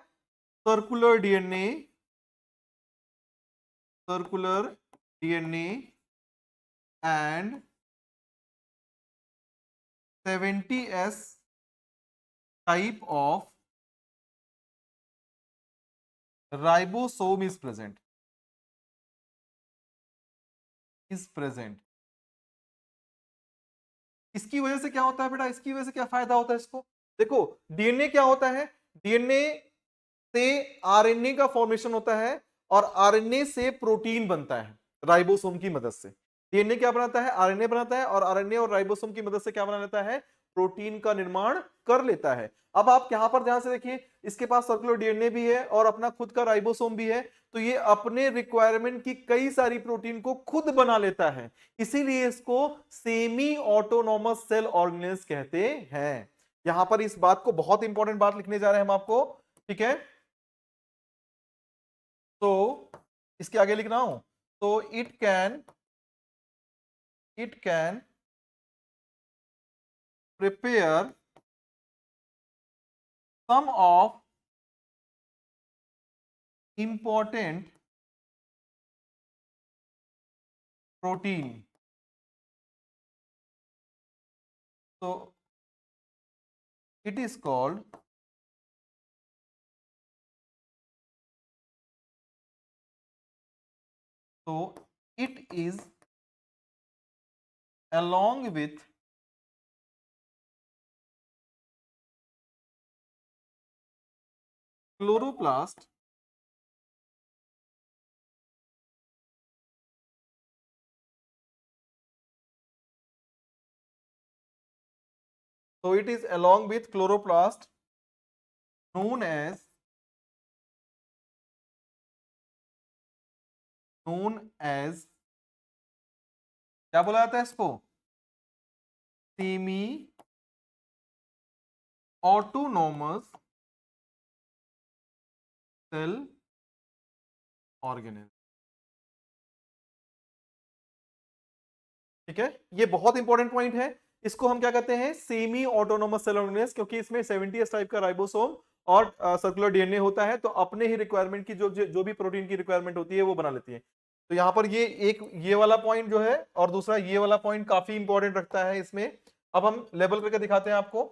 Circular DNA, circular DNA and 70s type of ribosome is present, इसकी वजह से क्या होता है बेटा? इसकी वजह से क्या फायदा होता है इसको? देखो डीएनए क्या होता है? डीएनए से आरएनए का फॉर्मेशन होता है और आरएनए से प्रोटीन बनता है राइबोसोम की मदद से। डीएनए क्या बनाता है? आरएनए बनाता है, और आरएनए और राइबोसोम की मदद से क्या बना लेता है? प्रोटीन का निर्माण कर लेता है। अब आप यहां पर ध्यान से देखिए, इसके पास सर्कुलर डीएनए भी है और अपना खुद का राइबोसोम भी है, तो ये अपने रिक्वायरमेंट की कई सारी प्रोटीन को खुद बना लेता है। इसीलिए इसको सेमी ऑटोनॉमस सेल ऑर्गेनेल्स कहते हैं। यहां पर इस बात को, बहुत इंपॉर्टेंट बात लिखने जा रहे हैं हम आपको, ठीक है। तो इसके आगे लिख रहा हूं, तो it can prepare some of important protein, so it is called so it is along with chloroplast known as क्या बोला जाता है इसको? सेमी ऑटोनॉमस सेल ऑर्गेनेल, ठीक है। ये बहुत इंपॉर्टेंट पॉइंट है। इसको हम क्या कहते हैं? सेमी ऑटोनोमस सेल ऑर्गेनेल्स, क्योंकि इसमें 70s टाइप का राइबोसोम और सर्कुलर डीएनए होता है, तो अपने ही रिक्वायरमेंट की जो भी प्रोटीन की रिक्वायरमेंट होती है वो बना लेती है। तो यहाँ पर ये वाला पॉइंट जो है और दूसरा ये वाला पॉइंट काफी इंपॉर्टेंट रखता है इसमें। अब हम लेबल करके दिखाते हैं आपको।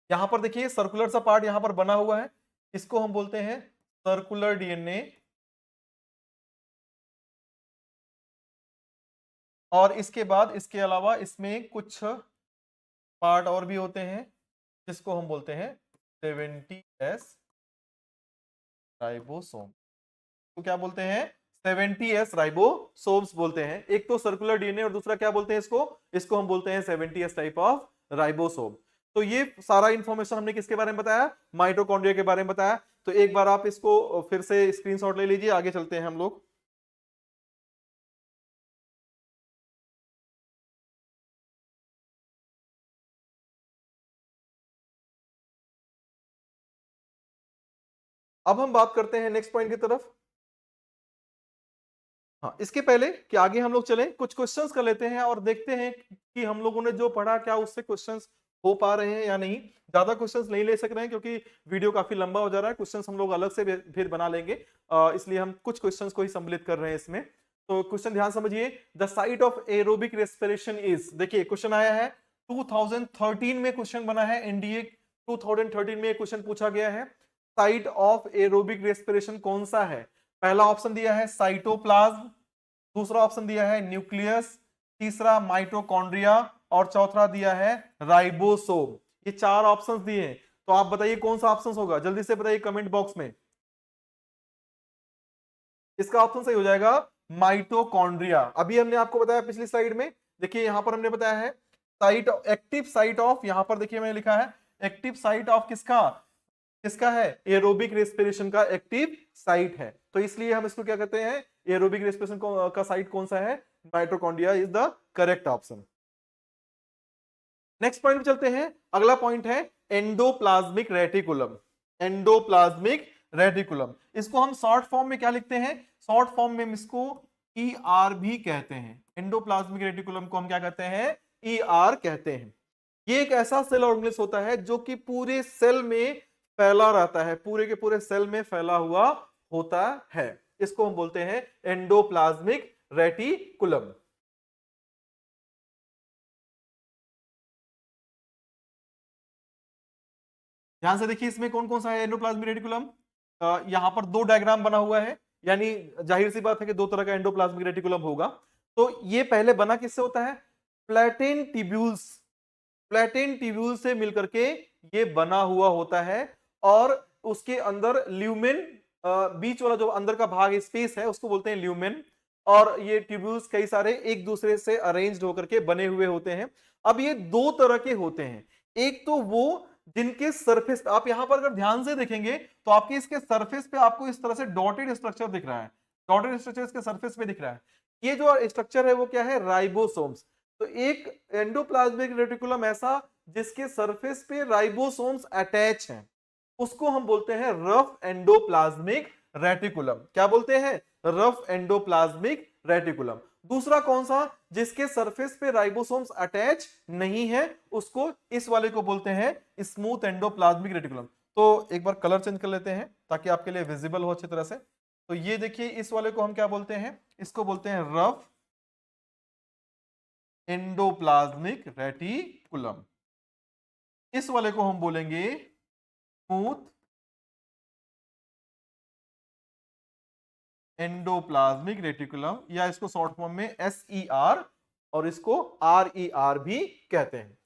यहां पर देखिए सर्कुलर सा पार्ट यहां पर बना हुआ है, इसको हम बोलते हैं सर्कुलर डीएनए। और इसके बाद इसके अलावा इसमें कुछ पार्ट और भी होते हैं जिसको हम बोलते हैं 70S राइबोसोम। तो क्या बोलते हैं? 70S राइबोसोम्स बोलते हैं। एक तो सर्कुलर डीएनए और दूसरा क्या बोलते हैं इसको हम बोलते हैं 70S टाइप ऑफ राइबोसोम। तो ये सारा इंफॉर्मेशन हमने किसके बारे में बताया? माइटोकॉन्ड्रिया के बारे में बताया। तो एक बार आप इसको फिर से स्क्रीनशॉट ले लीजिए, आगे चलते हैं हम लोग। अब हम बात करते हैं नेक्स्ट पॉइंट की तरफ। हाँ, इसके पहले कि आगे हम लोग चलें, कुछ क्वेश्चंस कर लेते हैं और देखते हैं कि हम लोगों ने जो पढ़ा क्या उससे क्वेश्चंस हो पा रहे हैं या नहीं। ज्यादा क्वेश्चंस नहीं ले सक रहे हैं क्योंकि वीडियो काफी लंबा हो जा रहा है। क्वेश्चंस हम लोग अलग से फिर बना लेंगे, इसलिए हम कुछ क्वेश्चंस को ही सम्मिलित कर रहे हैं इसमें। तो क्वेश्चन ध्यान समझिए। The site of aerobic respiration is, देखिए क्वेश्चन आया है 2013 में, क्वेश्चन बना है एनडीए 2013 में क्वेश्चन पूछा गया है। साइट ऑफ एरोबिक रेस्पिरेशन कौन सा है? पहला ऑप्शन दिया है साइटोप्लाज्म, दूसरा ऑप्शन दिया है न्यूक्लियस, तीसरा माइटोकॉन्ड्रिया और चौथा दिया है राइबोसोम। ये चार ऑप्शंस दिए हैं, तो आप बताइए कौन सा ऑप्शन होगा, जल्दी से बताइए कमेंट बॉक्स में। इसका ऑप्शन सही हो जाएगा माइटोकॉन्ड्रिया। अभी हमने आपको बताया पिछली स्लाइड में, देखिए यहां पर हमने बताया है साइट, एक्टिव साइट ऑफ, यहां पर देखिए मैंने लिखा है एक्टिव साइट ऑफ किसका? किसका है? एरोबिक रेस्पिरेशन का एक्टिव साइट है। तो इसलिए हम इसको क्या कहते हैं? एरोबिक रेस्पिरेशन का साइट कौन सा है? Mitochondria is the correct option. Next point पे चलते हैं। अगला पॉइंट है एंडोप्लाज्मिक रेटिकुलम। एंडोप्लाज्मिक रेटिकुलम, इसको हम शॉर्ट फॉर्म में क्या लिखते हैं? शॉर्ट फॉर्म में हम इसको ER भी कहते हैं। एंडोप्लाज्मिक रेटिकुलम को हम क्या कहते हैं? ER कहते हैं। ये एक ऐसा सेल ऑर्गेनेल्स होता है जो कि पूरे सेल में फैला रहता है, पूरे के पूरे सेल में फैला हुआ होता है। इसको हम बोलते हैं एंडोप्लाज्मिक रेटिकुलम। ध्यान से देखिए इसमें कौन कौन सा है एंडोप्लाज्मिक रेटिकुलम। यहां पर दो डायग्राम बना हुआ है, यानी जाहिर सी बात है कि दो तरह का एंडोप्लाज्मिक रेटिकुलम होगा। तो ये पहले बना किससे होता है? प्लेटेन ट्यूब्यूल्स, प्लेटेन ट्यूब्यूल से मिलकर के ये बना हुआ होता है। और उसके अंदर ल्यूमेन, बीच वाला जो अंदर का भाग स्पेस है उसको बोलते हैं ल्यूमेन। और ये ट्यूब्यूल्स कई सारे एक दूसरे से अरेंज्ड होकर के बने हुए होते हैं। अब ये दो तरह के होते हैं, एक तो वो जिनके सरफेस, आप यहां पर अगर ध्यान से देखेंगे तो आपके इसके सरफेस पे आपको इस तरह से डॉटेड स्ट्रक्चर दिख रहा है, डॉटेड स्ट्रक्चर इसके सरफेस पे दिख रहा है। ये जो स्ट्रक्चर है वो क्या है? राइबोसोम्स। तो एक एंडोप्लाज्मिक रेटिकुलम ऐसा जिसके सरफेस पे राइबोसोम्स अटैच हैं, उसको हम बोलते हैं रफ एंडोप्लाज्मिक रेटिकुलम। क्या बोलते हैं? Rough endoplasmic reticulum. दूसरा कौन सा? जिसके सरफेस पे राइबोसोम्स अटैच नहीं है, उसको, इस वाले को बोलते हैं स्मूथ एंडोप्लाज्मिक रेटिकुलम। तो एक बार कलर चेंज कर लेते हैं ताकि आपके लिए विजिबल हो अच्छी तरह से। तो ये देखिए इस वाले को हम क्या बोलते हैं? इसको बोलते हैं रफ एंडोप्लाज्मिक रेटिकुलम। इस वाले को हम बोलेंगे स्मूथ एंडोप्लाज्मिक रेटिकुलम, या इसको शॉर्ट फॉर्म में SER और इसको RER भी कहते हैं।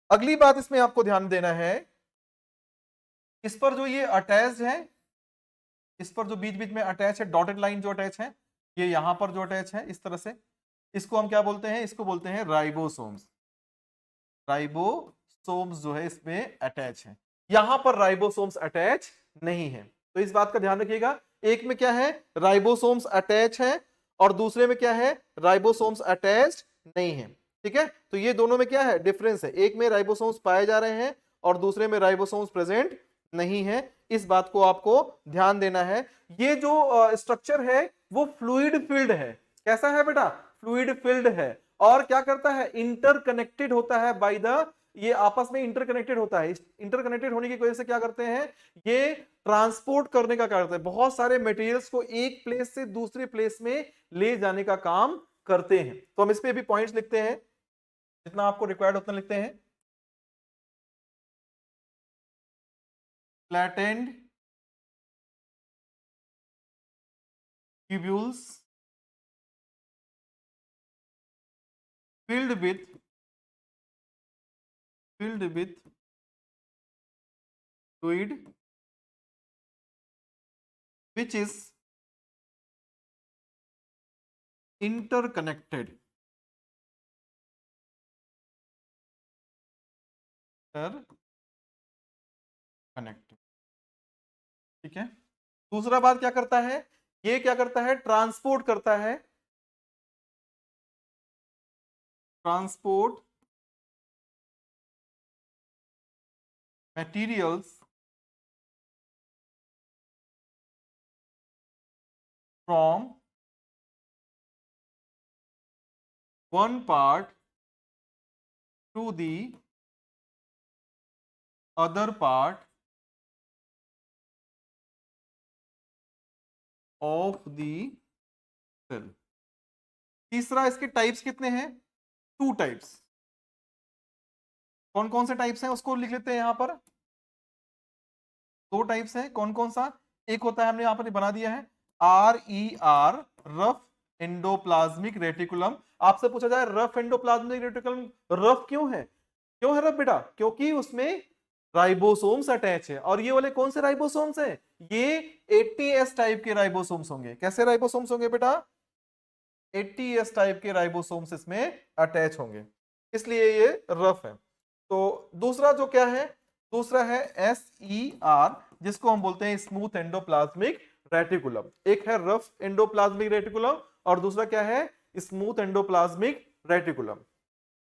अगली बात इसमें आपको ध्यान देना है, इस पर जो ये अटैच है, इस पर जो बीच बीच में अटैच है, डॉटेड लाइन जो अटैच है, ये यहां पर जो अटैच है इस तरह से, इसको हम क्या बोलते हैं? इसको बोलते हैं राइबोसोम्स। राइबोसोम्स जो है इसमें अटैच है, यहां पर राइबोसोम्स अटैच नहीं है। तो इस बात का ध्यान रखिएगा, एक में क्या है? राइबोसोम्स अटैच है, और दूसरे में क्या है? राइबोसोम्स अटैच्ड नहीं है। ठीक है, तो ये दोनों में क्या है? डिफरेंस है। एक में राइबोसोम्स पाए जा रहे हैं और दूसरे में राइबोसोम्स प्रेजेंट नहीं है। इस बात को आपको ध्यान देना है। ये जो स्ट्रक्चर है वो फ्लूइड फिल्ड है। कैसा है बेटा? फ्लूइड फिल्ड है। और क्या करता है? इंटरकनेक्टेड होता है बाय द ये आपस में इंटरकनेक्टेड होता है। इंटरकनेक्टेड होने की वजह से क्या करते हैं, ये ट्रांसपोर्ट करने का कार्य करते हैं, बहुत सारे मटेरियल्स को एक प्लेस से दूसरे प्लेस में ले जाने का काम करते हैं। तो हम इस पे भी पॉइंट्स लिखते हैं, जितना आपको रिक्वायर्ड उतना लिखते हैं। Flattened tubules filled with fluid which is interconnected ठीक है। दूसरा बात क्या करता है, ये क्या करता है, ट्रांसपोर्ट करता है, transport materials from one part to the other part of the cell। तीसरा, इसके टाइप्स कितने हैं, 2 टाइप्स। कौन कौन से टाइप्स हैं उसको लिख लेते हैं यहां पर। 2 टाइप्स हैं, कौन कौन सा, एक होता है, हमने यहां पर बना दिया है, RER, रफ एंडोप्लाज्मिक रेटिकुलम। आपसे पूछा जाए रफ एंडोप्लाज्मिक रेटिकुलम रफ क्यों है, क्यों है रफ बेटा, क्योंकि उसमें राइबोसोम्स अटैच है। और ये वाले कौन से राइबोसोम्स हैं, ये 80S टाइप के राइबोसोम्स होंगे। कैसे राइबोसोम्स होंगे बेटा, 80S टाइप के राइबोसोम्स इसमें अटैच होंगे, इसलिए ये रफ है। तो दूसरा जो क्या है, दूसरा है SER, जिसको हम बोलते हैं स्मूथ एंडोप्लाज्मिक रेटिकुलम। एक है रफ एंडोप्लाज्मिक रेटिकुलम और दूसरा क्या है, स्मूथ एंडोप्लाज्मिक रेटिकुलम।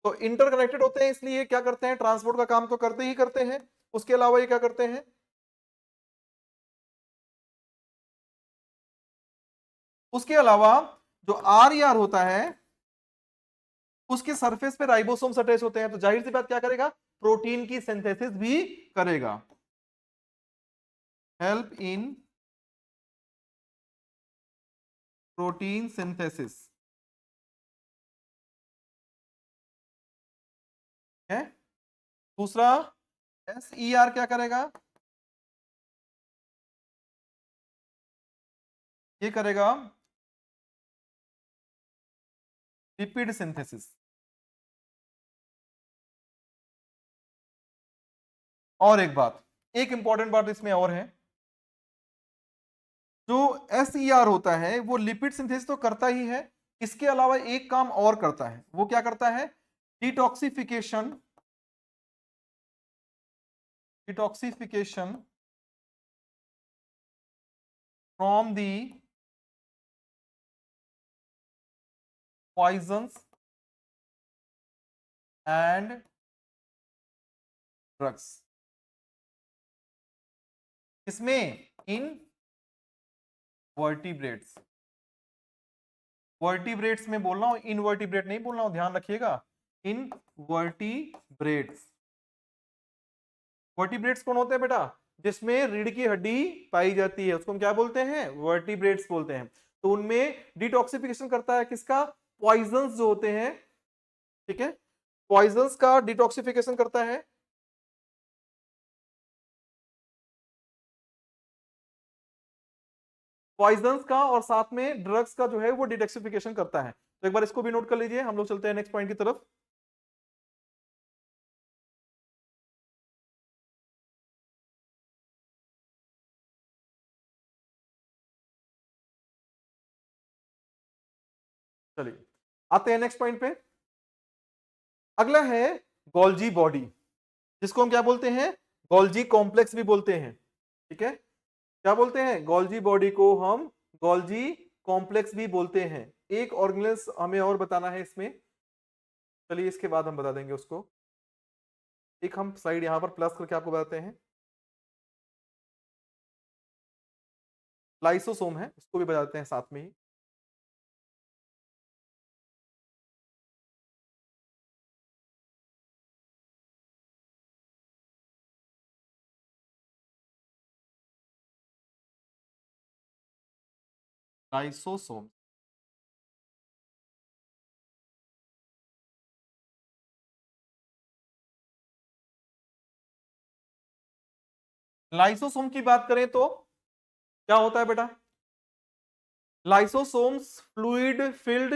तो इंटरकनेक्टेड होते हैं, इसलिए क्या करते हैं, ट्रांसपोर्ट का काम तो करते ही करते हैं। उसके अलावा ये क्या करते हैं, उसके अलावा जो RER होता है उसके सरफेस पे राइबोसोम्स अटैच होते हैं, तो जाहिर सी बात क्या करेगा, प्रोटीन की सिंथेसिस भी करेगा। हेल्प इन प्रोटीन सिंथेसिस है। दूसरा SER क्या करेगा, ये करेगा लिपिड सिंथेसिस। और एक बात, एक इंपॉर्टेंट बात इसमें और है, जो SER होता है वो लिपिड सिंथेसिस तो करता ही है, इसके अलावा एक काम और करता है। वो क्या करता है, detoxification, detoxification from the poisons and drugs. इसमें इन वर्टिब्रेट्स, वर्टिब्रेट्स में बोल रहा हूं, इनवर्टिब्रेट नहीं बोल रहा हूं, ध्यान रखिएगा, इन वर्टिब्रेट्स। वर्टिब्रेट्स कौन होते हैं बेटा, जिसमें रीढ़ की हड्डी पाई जाती है, उसको हम क्या बोलते हैं, वर्टिब्रेट्स बोलते हैं। तो उनमें डिटॉक्सिफिकेशन करता है किसका, पॉइजन्स जो होते हैं, ठीक है, पॉइजन्स का डिटॉक्सिफिकेशन करता है। पॉइजन्स का और साथ में ड्रग्स का जो है वो डिटॉक्सिफिकेशन करता है। तो एक बार इसको भी नोट कर लीजिए, हम लोग चलते हैं नेक्स्ट पॉइंट की तरफ। चलिए आते हैं नेक्स्ट पॉइंट पे। अगला है गोल्जी बॉडी, जिसको हम क्या बोलते हैं, गोल्जी कॉम्प्लेक्स भी बोलते हैं। ठीक है, क्या बोलते हैं, गोल्जी बॉडी को हम गोल्जी कॉम्प्लेक्स भी बोलते हैं। एक ऑर्गेनेल्स हमें और बताना है इसमें, चलिए इसके बाद हम बता देंगे उसको। एक हम स्लाइड यहां पर प्लस करके आपको बताते हैं, लाइसोसोम है, उसको भी बताते हैं साथ में ही। लाइसोसोम। लाइसोसोम की बात करें तो क्या होता है बेटा? लाइसोसोम्स फ्लूइड फिल्ड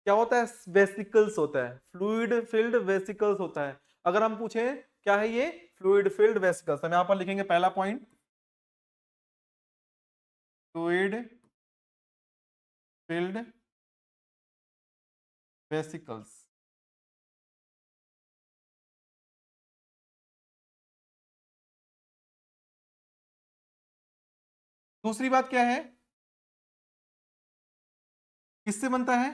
क्या होता है? वेसिकल्स होता है। फ्लूइड फिल्ड वेसिकल्स होता है। अगर हम पूछें क्या है ये? Fluid filled vesicles. हम यहां पर लिखेंगे पहला पॉइंट, फ्लूइड फिल्ड वेसिकल्स। दूसरी बात क्या है? किससे बनता है?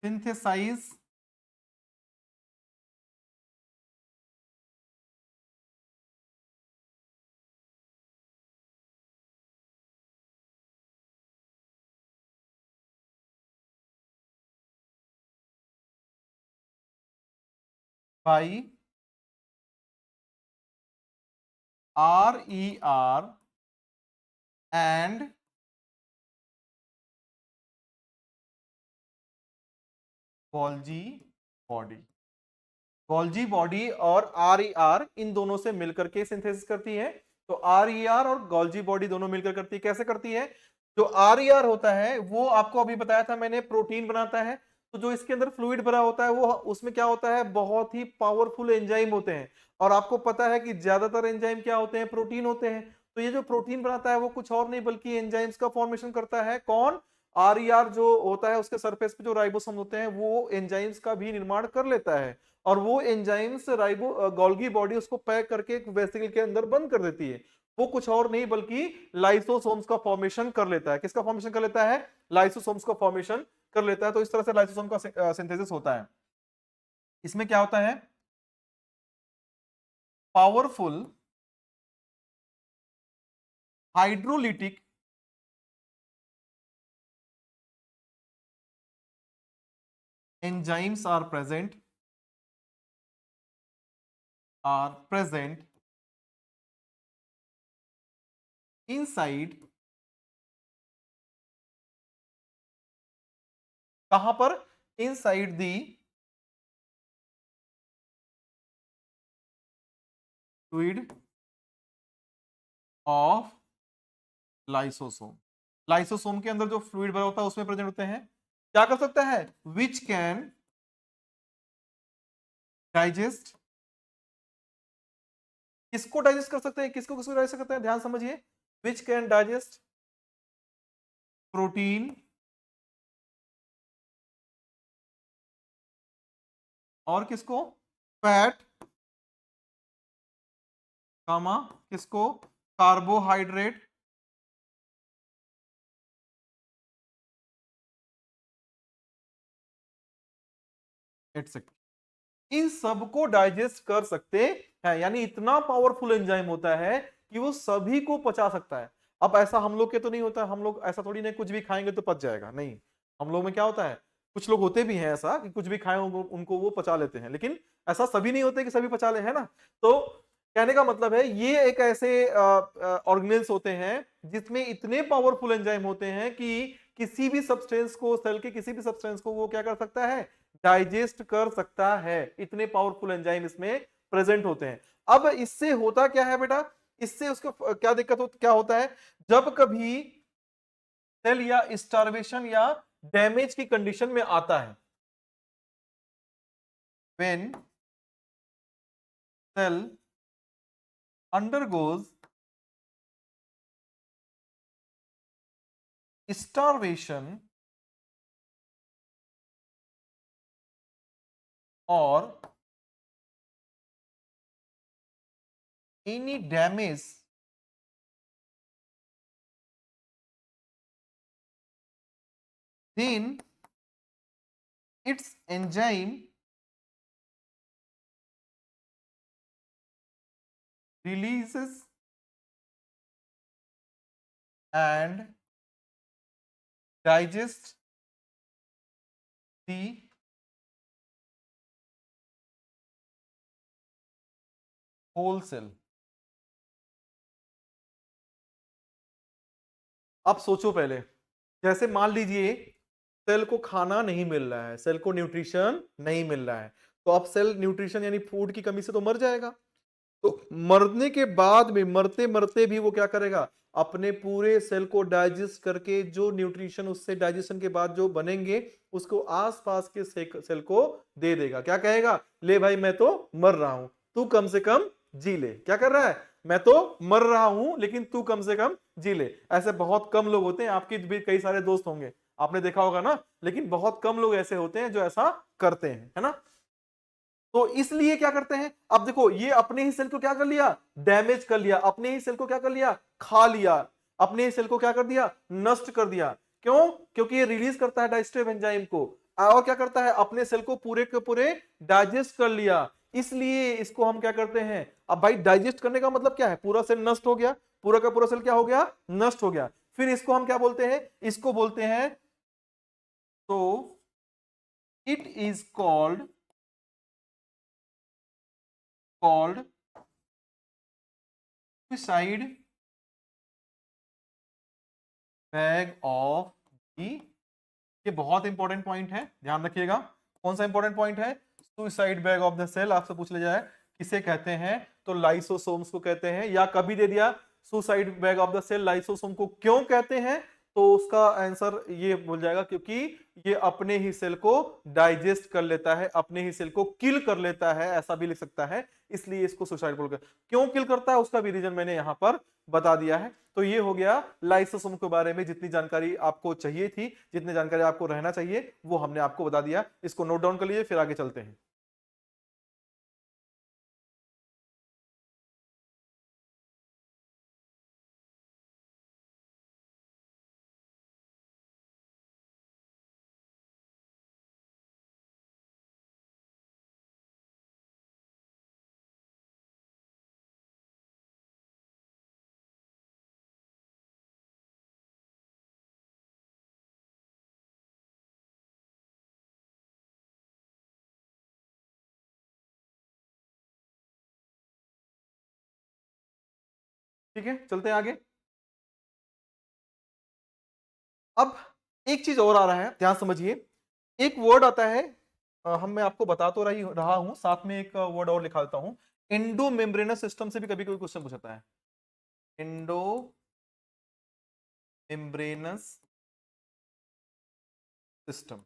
Synthesize by RER and Golgi body. Golgi body और RER इन दोनों से मिलकर के सिंथेसिस करती है। तो RER और गोल्जी बॉडी दोनों मिलकर करती है। कैसे करती है? जो RER होता है वो आपको अभी बताया था मैंने, प्रोटीन बनाता है। तो जो इसके अंदर फ्लूइड भरा होता है वो उसमें क्या होता है? बहुत ही पावरफुल एंजाइम होते हैं। और आपको पता है कि ज्यादातर एंजाइम क्या होते हैं? प्रोटीन होते हैं। तो ये जो प्रोटीन बनाता है वो कुछ और नहीं बल्कि एंजाइम्स का फॉर्मेशन करता है। कौन? RER जो होता है उसके सरफेस पे जो राइबोसोम होते हैं वो एंजाइम्स का भी निर्माण कर लेता है। और वो एंजाइम्स राइबो गोल्गी बॉडी उसको पैक करके एक वेसिकल के अंदर बंद कर देती है। वो कुछ और नहीं बल्कि लाइसोसोम्स का फॉर्मेशन कर लेता है। किसका फॉर्मेशन कर लेता है? लाइसोसोम्स का फॉर्मेशन कर लेता है। तो इस तरह से लाइसोसोम का सिंथेसिस होता है। इसमें क्या होता है? Powerful hydrolytic enzymes are present inside, कहां पर? Inside the fluid of lysosome. Lysosome के अंदर जो फ्लूइड भरा होता है उसमें प्रेजेंट होते हैं। क्या कर सकता है? Which can digest. किसको डाइजेस्ट कर सकते हैं? किसको किसको डाइजेस्ट करते हैं? ध्यान समझिए। विच कैन डाइजेस्ट प्रोटीन और किसको? फैट, कामा किसको? Carbohydrate etcetera. इन सबको डाइजेस्ट कर सकते हैं। यानी इतना पावरफुल एंजाइम होता है कि वो सभी को पचा सकता है। अब ऐसा हम लोग के तो नहीं होता। हम लोग ऐसा थोड़ी नहीं कुछ भी खाएंगे तो पच जाएगा, नहीं। हम लोग में क्या होता है? कुछ लोग होते भी हैं ऐसा कि कुछ भी खाए उनको वो पचा लेते हैं, लेकिन ऐसा सभी नहीं होते कि सभी पचा ले, है ना? तो कहने का मतलब है ये एक ऐसे ऑर्गेनेल्स होते हैं जिसमें इतने पावरफुल एंजाइम होते हैं कि किसी भी सब्सटेंस को, सेल के किसी भी सब्सटेंस को वो क्या कर सकता है? डाइजेस्ट कर सकता है। इतने पावरफुल एंजाइम इसमें प्रेजेंट होते हैं। अब इससे होता क्या है बेटा? इससे उसको क्या दिक्कत क्या होता है? जब कभी सेल या स्टार्वेशन या डैमेज की कंडीशन में आता है, व्हेन सेल अंडरगोज स्टार्वेशन और any damage then its enzyme releases and digests the whole cell। आप सोचो पहले, जैसे मान लीजिए सेल को खाना नहीं मिल रहा है, सेल को न्यूट्रिशन नहीं मिल रहा है, तो अब सेल न्यूट्रिशन यानी फूड की कमी से तो मर जाएगा। तो मरने के बाद में, मरते मरते भी वो क्या करेगा, अपने पूरे सेल को डाइजेस्ट करके जो न्यूट्रिशन उससे डाइजेशन के बाद जो बनेंगे उसको आसपास के सेल को दे देगा। क्या कहेगा, ले भाई मैं तो मर रहा हूं, तू कम से कम जी ले। क्या कर रहा है, मैं तो मर रहा हूं लेकिन तू कम से कम जी ले। ऐसे बहुत कम लोग होते हैं, आपके भी कई सारे दोस्त होंगे, आपने देखा होगा ना, लेकिन बहुत कम लोग ऐसे होते हैं जो ऐसा करते हैं, है ना। तो इसलिए क्या करते हैं, अब देखो ये अपने ही सेल को क्या कर लिया, डैमेज कर लिया, अपने ही सेल को क्या कर लिया, खा लिया, अपने ही सेल को क्या कर दिया, नष्ट कर दिया। क्यों, क्योंकि ये रिलीज करता है डाइजेस्टिव एंजाइम को, और क्या करता है, अपने सेल को पूरे के पूरे डाइजेस्ट कर लिया। इसलिए इसको हम क्या करते हैं, अब भाई डाइजेस्ट करने का मतलब क्या है, पूरा सेल नष्ट हो गया, पूरा का पूरा सेल क्या हो गया, नष्ट हो गया। फिर इसको हम क्या बोलते हैं, इसको बोलते हैं, तो it is called suicide bag of the. ये बहुत इंपॉर्टेंट पॉइंट है, ध्यान रखिएगा। कौन सा इंपॉर्टेंट पॉइंट है, suicide bag of the cell. आपसे पूछ लिया जाए किसे कहते हैं, तो लाइसोसोम्स को कहते हैं, या कभी दे दिया suicide bag of the cell lysosome को क्यों कहते हैं, तो उसका आंसर ये बोल जाएगा क्योंकि ये अपने ही सेल को डाइजेस्ट कर लेता है, अपने ही सेल को किल कर लेता है, ऐसा भी लिख सकता है। इसलिए इसको सुसाइड बोलकर, क्यों किल करता है उसका भी रीजन मैंने यहां पर बता दिया है। तो ये हो गया लाइसोसोम के बारे में जितनी जानकारी आपको चाहिए थी, जितनी जानकारी आपको रहना चाहिए वो हमने आपको बता दिया। इसको नोट डाउन कर लीजिए, फिर आगे चलते हैं। ठीक है, चलते हैं आगे। अब एक चीज और आ रहा है, ध्यान समझिए। एक वर्ड आता है, हम मैं आपको बता तो रहा हूं, साथ में एक वर्ड और लिखा देता हूं। एंडो मेम्ब्रेनस सिस्टम से भी कभी कोई क्वेश्चन पूछता है। Endo membranes system.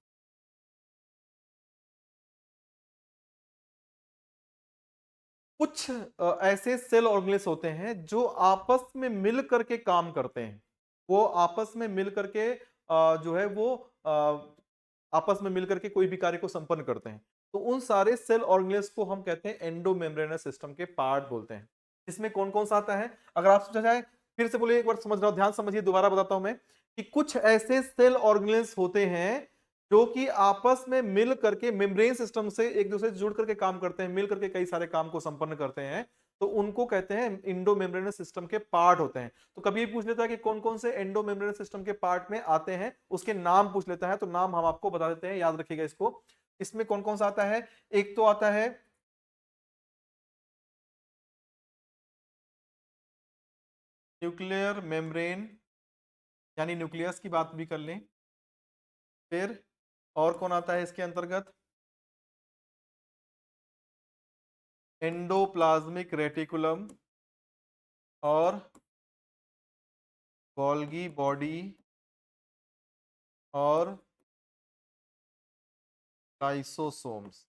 कुछ ऐसे सेल ऑर्गेनेल्स होते हैं जो आपस में मिल करके काम करते हैं। वो आपस में मिल करके जो है वो आपस में मिल करके कोई भी कार्य को संपन्न करते हैं। तो उन सारे सेल ऑर्गेनेल्स को हम कहते हैं एंडो मेम्ब्रेनस सिस्टम के पार्ट बोलते हैं। इसमें कौन कौन सा आता है, अगर आप सोचा जाए, फिर से बोलिए, एक बार समझ रहा हूं, ध्यान समझिए, दोबारा बताता हूं मैं, कि कुछ ऐसे सेल ऑर्गेनेल्स होते हैं जो कि आपस में मिल करके मेम्ब्रेन सिस्टम से एक दूसरे से जुड़ करके काम करते हैं, मिल करके कई सारे काम को संपन्न करते हैं। तो उनको कहते हैं इंडो मेम्ब्रेनस सिस्टम के पार्ट होते हैं। तो कभी पूछ लेता है कि कौन कौन से एंडो मेम्ब्रेनस सिस्टम के पार्ट में आते हैं, उसके नाम पूछ लेता है, तो नाम हम आपको बता देते हैं, याद रखिएगा इसको। इसमें कौन कौन सा आता है, एक तो आता है न्यूक्लियर मेम्ब्रेन, यानी न्यूक्लियस की बात भी कर लें। फिर और कौन आता है इसके अंतर्गत, एंडोप्लाज्मिक रेटिकुलम और गोल्गी बॉडी और लाइसोसोम्स।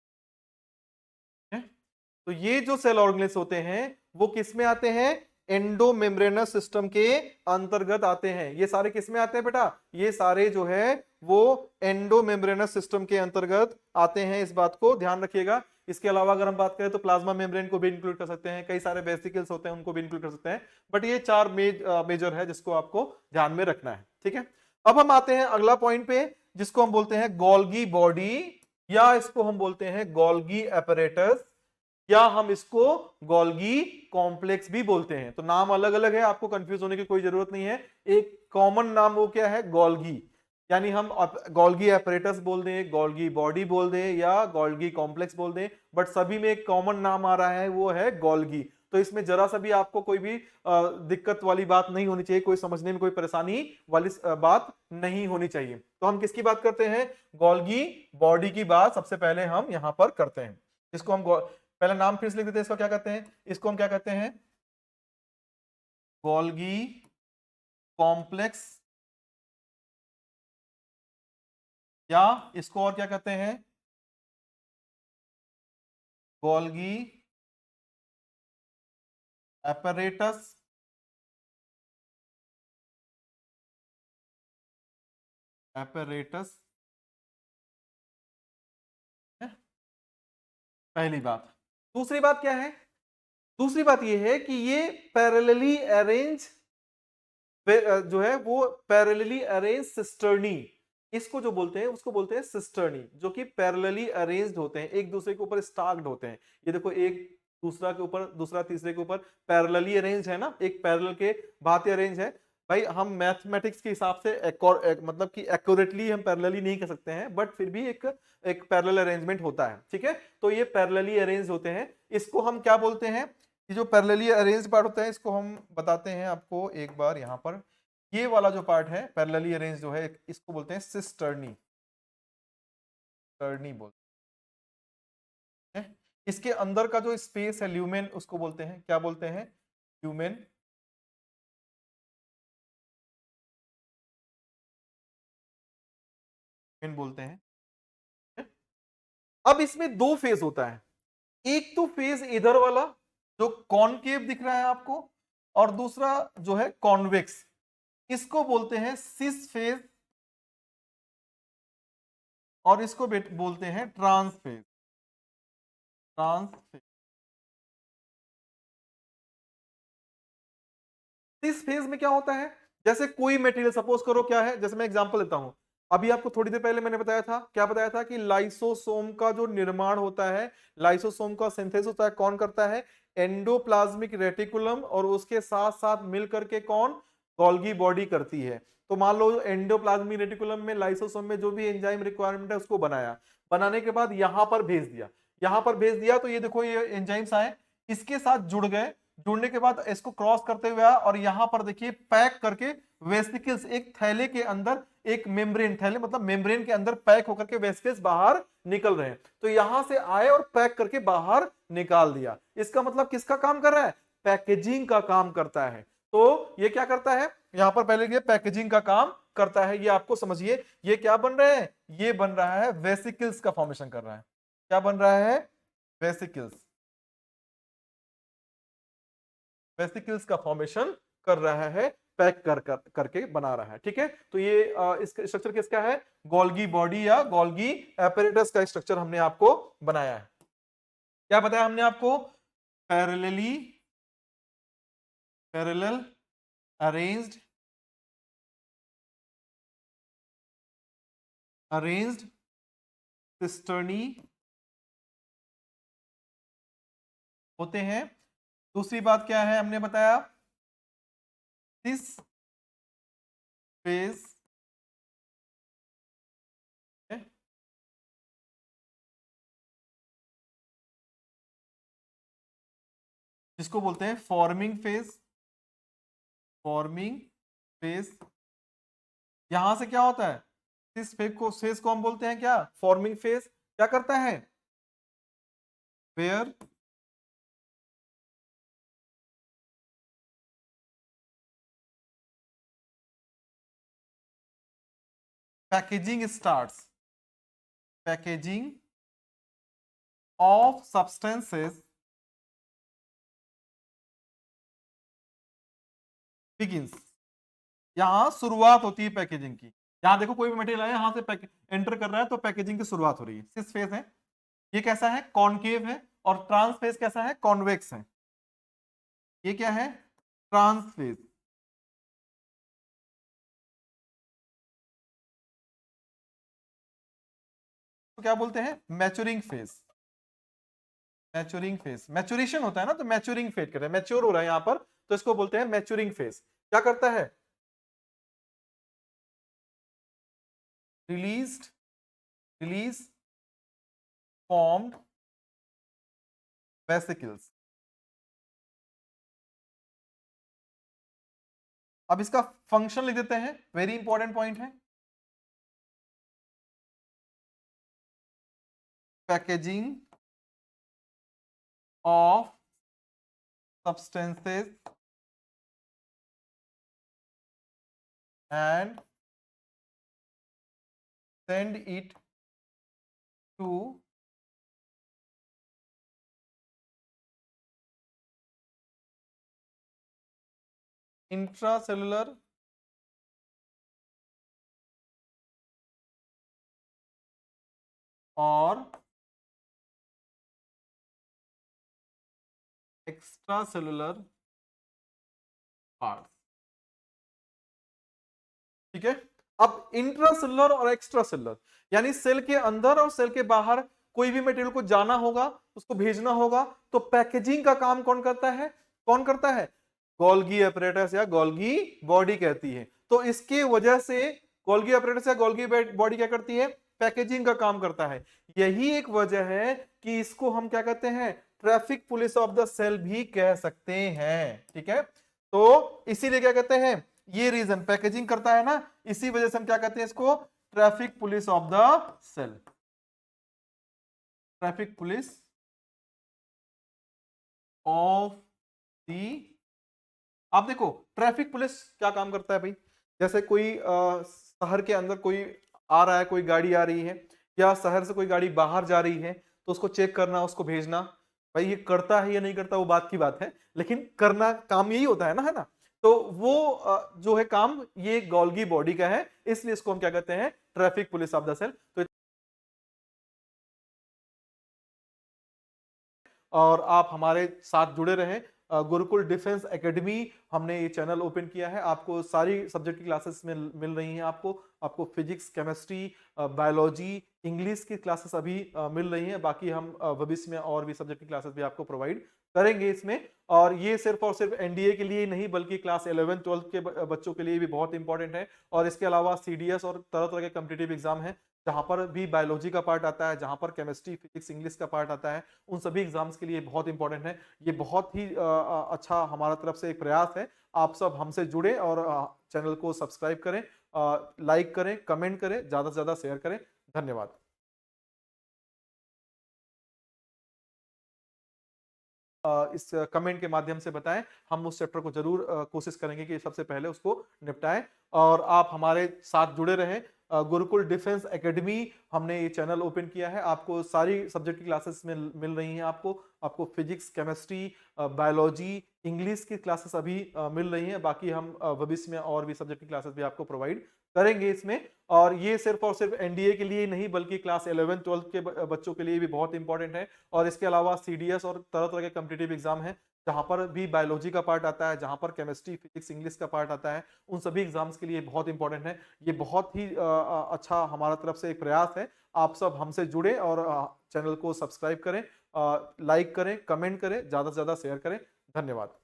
तो ये जो सेल ऑर्गेनेल्स होते हैं वो किस में आते हैं, एंडो मेम्ब्रेनस सिस्टम के अंतर्गत आते हैं। ये सारे किस में आते हैं बेटा, ये सारे जो है वो एंडो मेम्ब्रेनस सिस्टम के अंतर्गत आते हैं, इस बात को ध्यान रखिएगा। इसके अलावा अगर हम बात करें तो प्लाज्मा मेम्ब्रेन को भी इंक्लूड कर सकते हैं, कई सारे वेसिकल्स होते हैं उनको भी इंक्लूड कर सकते हैं, बट ये चार मेजर है जिसको आपको ध्यान में रखना है। ठीक है, अब हम आते हैं अगला पॉइंट पे, जिसको हम बोलते हैं गोल्गी बॉडी, या इसको हम बोलते हैं गोल्गी एपरेटस, या हम इसको गोल्गी कॉम्प्लेक्स भी बोलते हैं। तो नाम अलग अलग है, आपको कंफ्यूज होने की कोई जरूरत नहीं है। एक कॉमन नाम वो क्या है, गोल्गी, यानी हम गोल्गी एपरेटस बोल दें, गोल्गी बॉडी बोल दें, या गोल्गी कॉम्प्लेक्स बोल दें, बट सभी में एक कॉमन नाम आ रहा है, वो है गोल्गी। तो इसमें जरा सा भी आपको कोई भी दिक्कत वाली बात नहीं होनी चाहिए, कोई समझने में कोई परेशानी वाली बात नहीं होनी चाहिए। तो हम किसकी बात करते हैं? गोल्गी बॉडी की बात सबसे पहले हम यहां पर करते हैं। इसको हम पहले नाम फिर से लिख देते हैं, इसको क्या कहते हैं? इसको हम क्या कहते हैं? गोल्गी कॉम्प्लेक्स, या इसको और क्या कहते हैं? गोल्गी apparatus, apparatus है पहली बात। दूसरी बात क्या है? दूसरी बात यह है कि ये पैरेलली अरेंज जो है वो पैरेलली अरेंज सिस्टर्नी, इसको जो बोलते हैं उसको बोलते हैं सिस्टर्नी, जो कि पैरेलली अरेंज्ड होते हैं, एक दूसरे के ऊपर स्टैक्ड होते हैं। ये देखो, एक दूसरा के ऊपर, दूसरा तीसरे के ऊपर पैरेलली अरेंज है ना, एक पैरेलल के भांति अरेंज है। भाई हम मैथमेटिक्स के हिसाब से मतलब कि एक्यूरेटली हम पैरेलली नहीं कर सकते हैं, बट फिर भी एक पैरेलल अरेंजमेंट होता है, ठीक है। तो ये पैरेलली अरेंज होते हैं, इसको हम क्या बोलते हैं? ये जो पैरेलली अरेंज्ड पार्ट होता है इसको हम बताते हैं आपको एक बार यहां पर। ये वाला जो पार्ट है पैरेलली अरेंज जो है, इसको बोलते हैं सिस्टर्नी, टर्नी बोलते हैं। इसके अंदर का जो स्पेस है ल्यूमेन, उसको बोलते हैं, क्या बोलते हैं? ल्यूमेन। बोलते हैं। अब इसमें दो फेज होता है, एक तो फेज इधर वाला जो कॉनकेव दिख रहा है आपको, और दूसरा जो है कॉन्वेक्स, इसको बोलते हैं सिस फेज, और इसको बोलते हैं ट्रांस फेज। ट्रांस फेज, इस फेज में क्या होता है? जैसे कोई मटेरियल, सपोज करो क्या है, जैसे मैं एग्जांपल लेता हूं, अभी आपको थोड़ी देर पहले मैंने बताया था, क्या बताया था? कि लाइसोसोम का जो निर्माण होता है, लाइसोसोम का सिंथेसिस होता है, कौन करता है? एंडोप्लाज्मिक रेटिकुलम, और उसके साथ साथ मिलकर के कौन? गोल्गी बॉडी करती है। तो मान लो एंडोप्लाज्मिक रेटिकुलम में, लाइसोसोम में जो भी एंजाइम रिक्वायरमेंट है उसको बनाया, बनाने के बाद यहां पर भेज दिया, यहां पर भेज दिया, तो ये देखो ये एंजाइम्स आए, इसके साथ जुड़ गए, जुड़ने के बाद इसको क्रॉस करते हुए आया, और यहां पर देखिए पैक करके वेसिकल्स, एक थैले के अंदर, एक मेम्ब्रेन, थैले मतलब मेम्ब्रेन के अंदर पैक होकर के वेसिकल्स बाहर निकल रहे हैं। तो यहां से आए और पैक करके बाहर निकाल दिया। इसका मतलब किसका काम कर रहा है? पैकेजिंग का काम करता है। तो ये क्या करता है? यहां पर पहले ये पैकेजिंग का काम करता है, ये आपको समझिए। ये क्या बन रहे हैं? ये बन रहा है वेसिकल्स का फॉर्मेशन कर रहा है। क्या बन रहा है? वेसिकल्स, वेसिकल्स का फॉर्मेशन कर रहा है, पैक करके बना रहा है, ठीक है। तो ये इसका स्ट्रक्चर किसका है? गोल्गी बॉडी या गोल्गी एपरेटस का स्ट्रक्चर हमने आपको बनाया है। क्या बताया हमने आपको? Parallelly, parallel arranged, arranged cisternae होते हैं। दूसरी बात क्या है हमने बताया? दिस फेज जिसको बोलते हैं फॉर्मिंग फेज, फॉर्मिंग फेज। यहां से क्या होता है? इस फेज को हम बोलते हैं क्या? Forming phase. क्या करता है? Where packaging starts, packaging of substances begins. यहां शुरुआत होती है पैकेजिंग की। यहां देखो कोई भी मटेरियल आया, यहां से एंटर कर रहा है, तो पैकेजिंग की शुरुआत हो रही है। सिस फेज है, ये कैसा है? कॉनकेव है। और ट्रांस फेज कैसा है? कॉन्वेक्स है। ये क्या है? Trans phase. तो क्या बोलते हैं? Maturing phase, maturing phase, maturation होता है ना, तो मैच्योरिंग फेज कर रहे हैं, मैच्योर हो रहा है यहां पर, तो इसको बोलते हैं मैच्योरिंग फेज। क्या करता है? रिलीज्ड, रिलीज फॉर्म्ड वेसिकल्स, अब इसका फंक्शन लिख देते हैं, वेरी इंपॉर्टेंट पॉइंट है। Packaging of substances and send it to intracellular और एक्स्ट्रासेलुलर पार्ट्स। ठीक है, अब इंट्रासेलुलर और एक्स्ट्रासेलुलर यानी सेल के अंदर और सेल के बाहर कोई भी मटेरियल को जाना होगा, उसको भेजना होगा, तो पैकेजिंग का काम कौन करता है? कौन करता है? गोल्गी अपैरेटस या गोल्गी बॉडी कहती है। तो इसके वजह से गोल्गी अपैरेटस या गोल्गी बॉडी क्या करती है? पैकेजिंग का काम करता है। यही एक वजह है कि इसको हम क्या कहते हैं? Traffic police of the cell भी कह सकते हैं। ठीक है, तो इसीलिए क्या कहते हैं? ये रीजन पैकेजिंग करता है ना, इसी वजह से हम क्या कहते हैं इसको? Traffic police of the cell. Traffic police of the. आप देखो ट्रैफिक पुलिस क्या काम करता है भाई? जैसे कोई शहर के अंदर कोई आ रहा है, कोई गाड़ी आ रही है, या शहर से कोई गाड़ी बाहर जा रही है, तो उसको चेक करना, उसको भेजना। भाई ये करता है या नहीं करता वो बात की बात है, लेकिन करना काम यही होता है ना। तो वो जो है काम ये गोल्गी बॉडी का है, इसलिए इसको हम क्या कहते हैं? Traffic police of the cell. तो और आप हमारे साथ जुड़े रहें। गुरुकुल डिफेंस एकेडमी हमने ये चैनल ओपन किया है, आपको सारी सब्जेक्ट की क्लासेस मिल रही हैं। आपको फिजिक्स, केमिस्ट्री, बायोलॉजी, इंग्लिश की क्लासेस अभी मिल रही हैं। बाकी हम भविष्य में और भी सब्जेक्ट की क्लासेस भी आपको प्रोवाइड करेंगे इसमें। और ये सिर्फ और सिर्फ एनडीए के लिए नहीं, बल्कि क्लास 11 12 के बच्चों के लिए भी बहुत इंपॉर्टेंट है। और इसके अलावा सीडीएस और तरह तरह के कॉम्पिटिटिव एग्जाम हैं, जहां पर भी बायोलॉजी का पार्ट आता है, जहां पर केमिस्ट्री, फिजिक्स, इंग्लिश का पार्ट आता है। उन सभी एग्जाम्स के लिए बहुत इंपॉर्टेंट है। ये बहुत ही अच्छा हमारा तरफ से एक प्रयास है। आप सब हमसे जुड़े और चैनल को सब्सक्राइब करें, लाइक करें, कमेंट करें, ज्यादा से ज्यादा शेयर करें। धन्यवाद। इस कमेंट के माध्यम से बताएं, हम उस चैप्टर को जरूर कोशिश करेंगे कि सबसे पहले उसको निपटाएं। और आप हमारे साथ जुड़े रहें। गुरुकुल डिफेंस एकेडमी हमने ये चैनल ओपन किया है, आपको सारी सब्जेक्ट की क्लासेस मिल रही हैं। आपको फिजिक्स, केमिस्ट्री, बायोलॉजी, इंग्लिश की क्लासेस अभी मिल रही हैं। बाकी हम भविष्य में और भी सब्जेक्ट की क्लासेस भी आपको प्रोवाइड करेंगे इसमें। और ये सिर्फ और सिर्फ एनडीए के लिए नहीं, बल्कि क्लास 11 12 के बच्चों के लिए भी बहुत इंपॉर्टेंट है। और इसके अलावा सीडीएस और तरह तरह के कॉम्पिटिटिव एग्जाम हैं, जहां पर भी बायोलॉजी का पार्ट आता है, जहां पर केमिस्ट्री, फिजिक्स, इंग्लिश का पार्ट आता है। उन सभी एग्जाम्स के लिए बहुत इंपॉर्टेंट है। ये बहुत ही अच्छा हमारा तरफ से एक प्रयास है। आप सब हमसे जुड़े और चैनल को सब्सक्राइब करें, लाइक करें, कमेंट करें, ज्यादा से ज्यादा शेयर करें। धन्यवाद।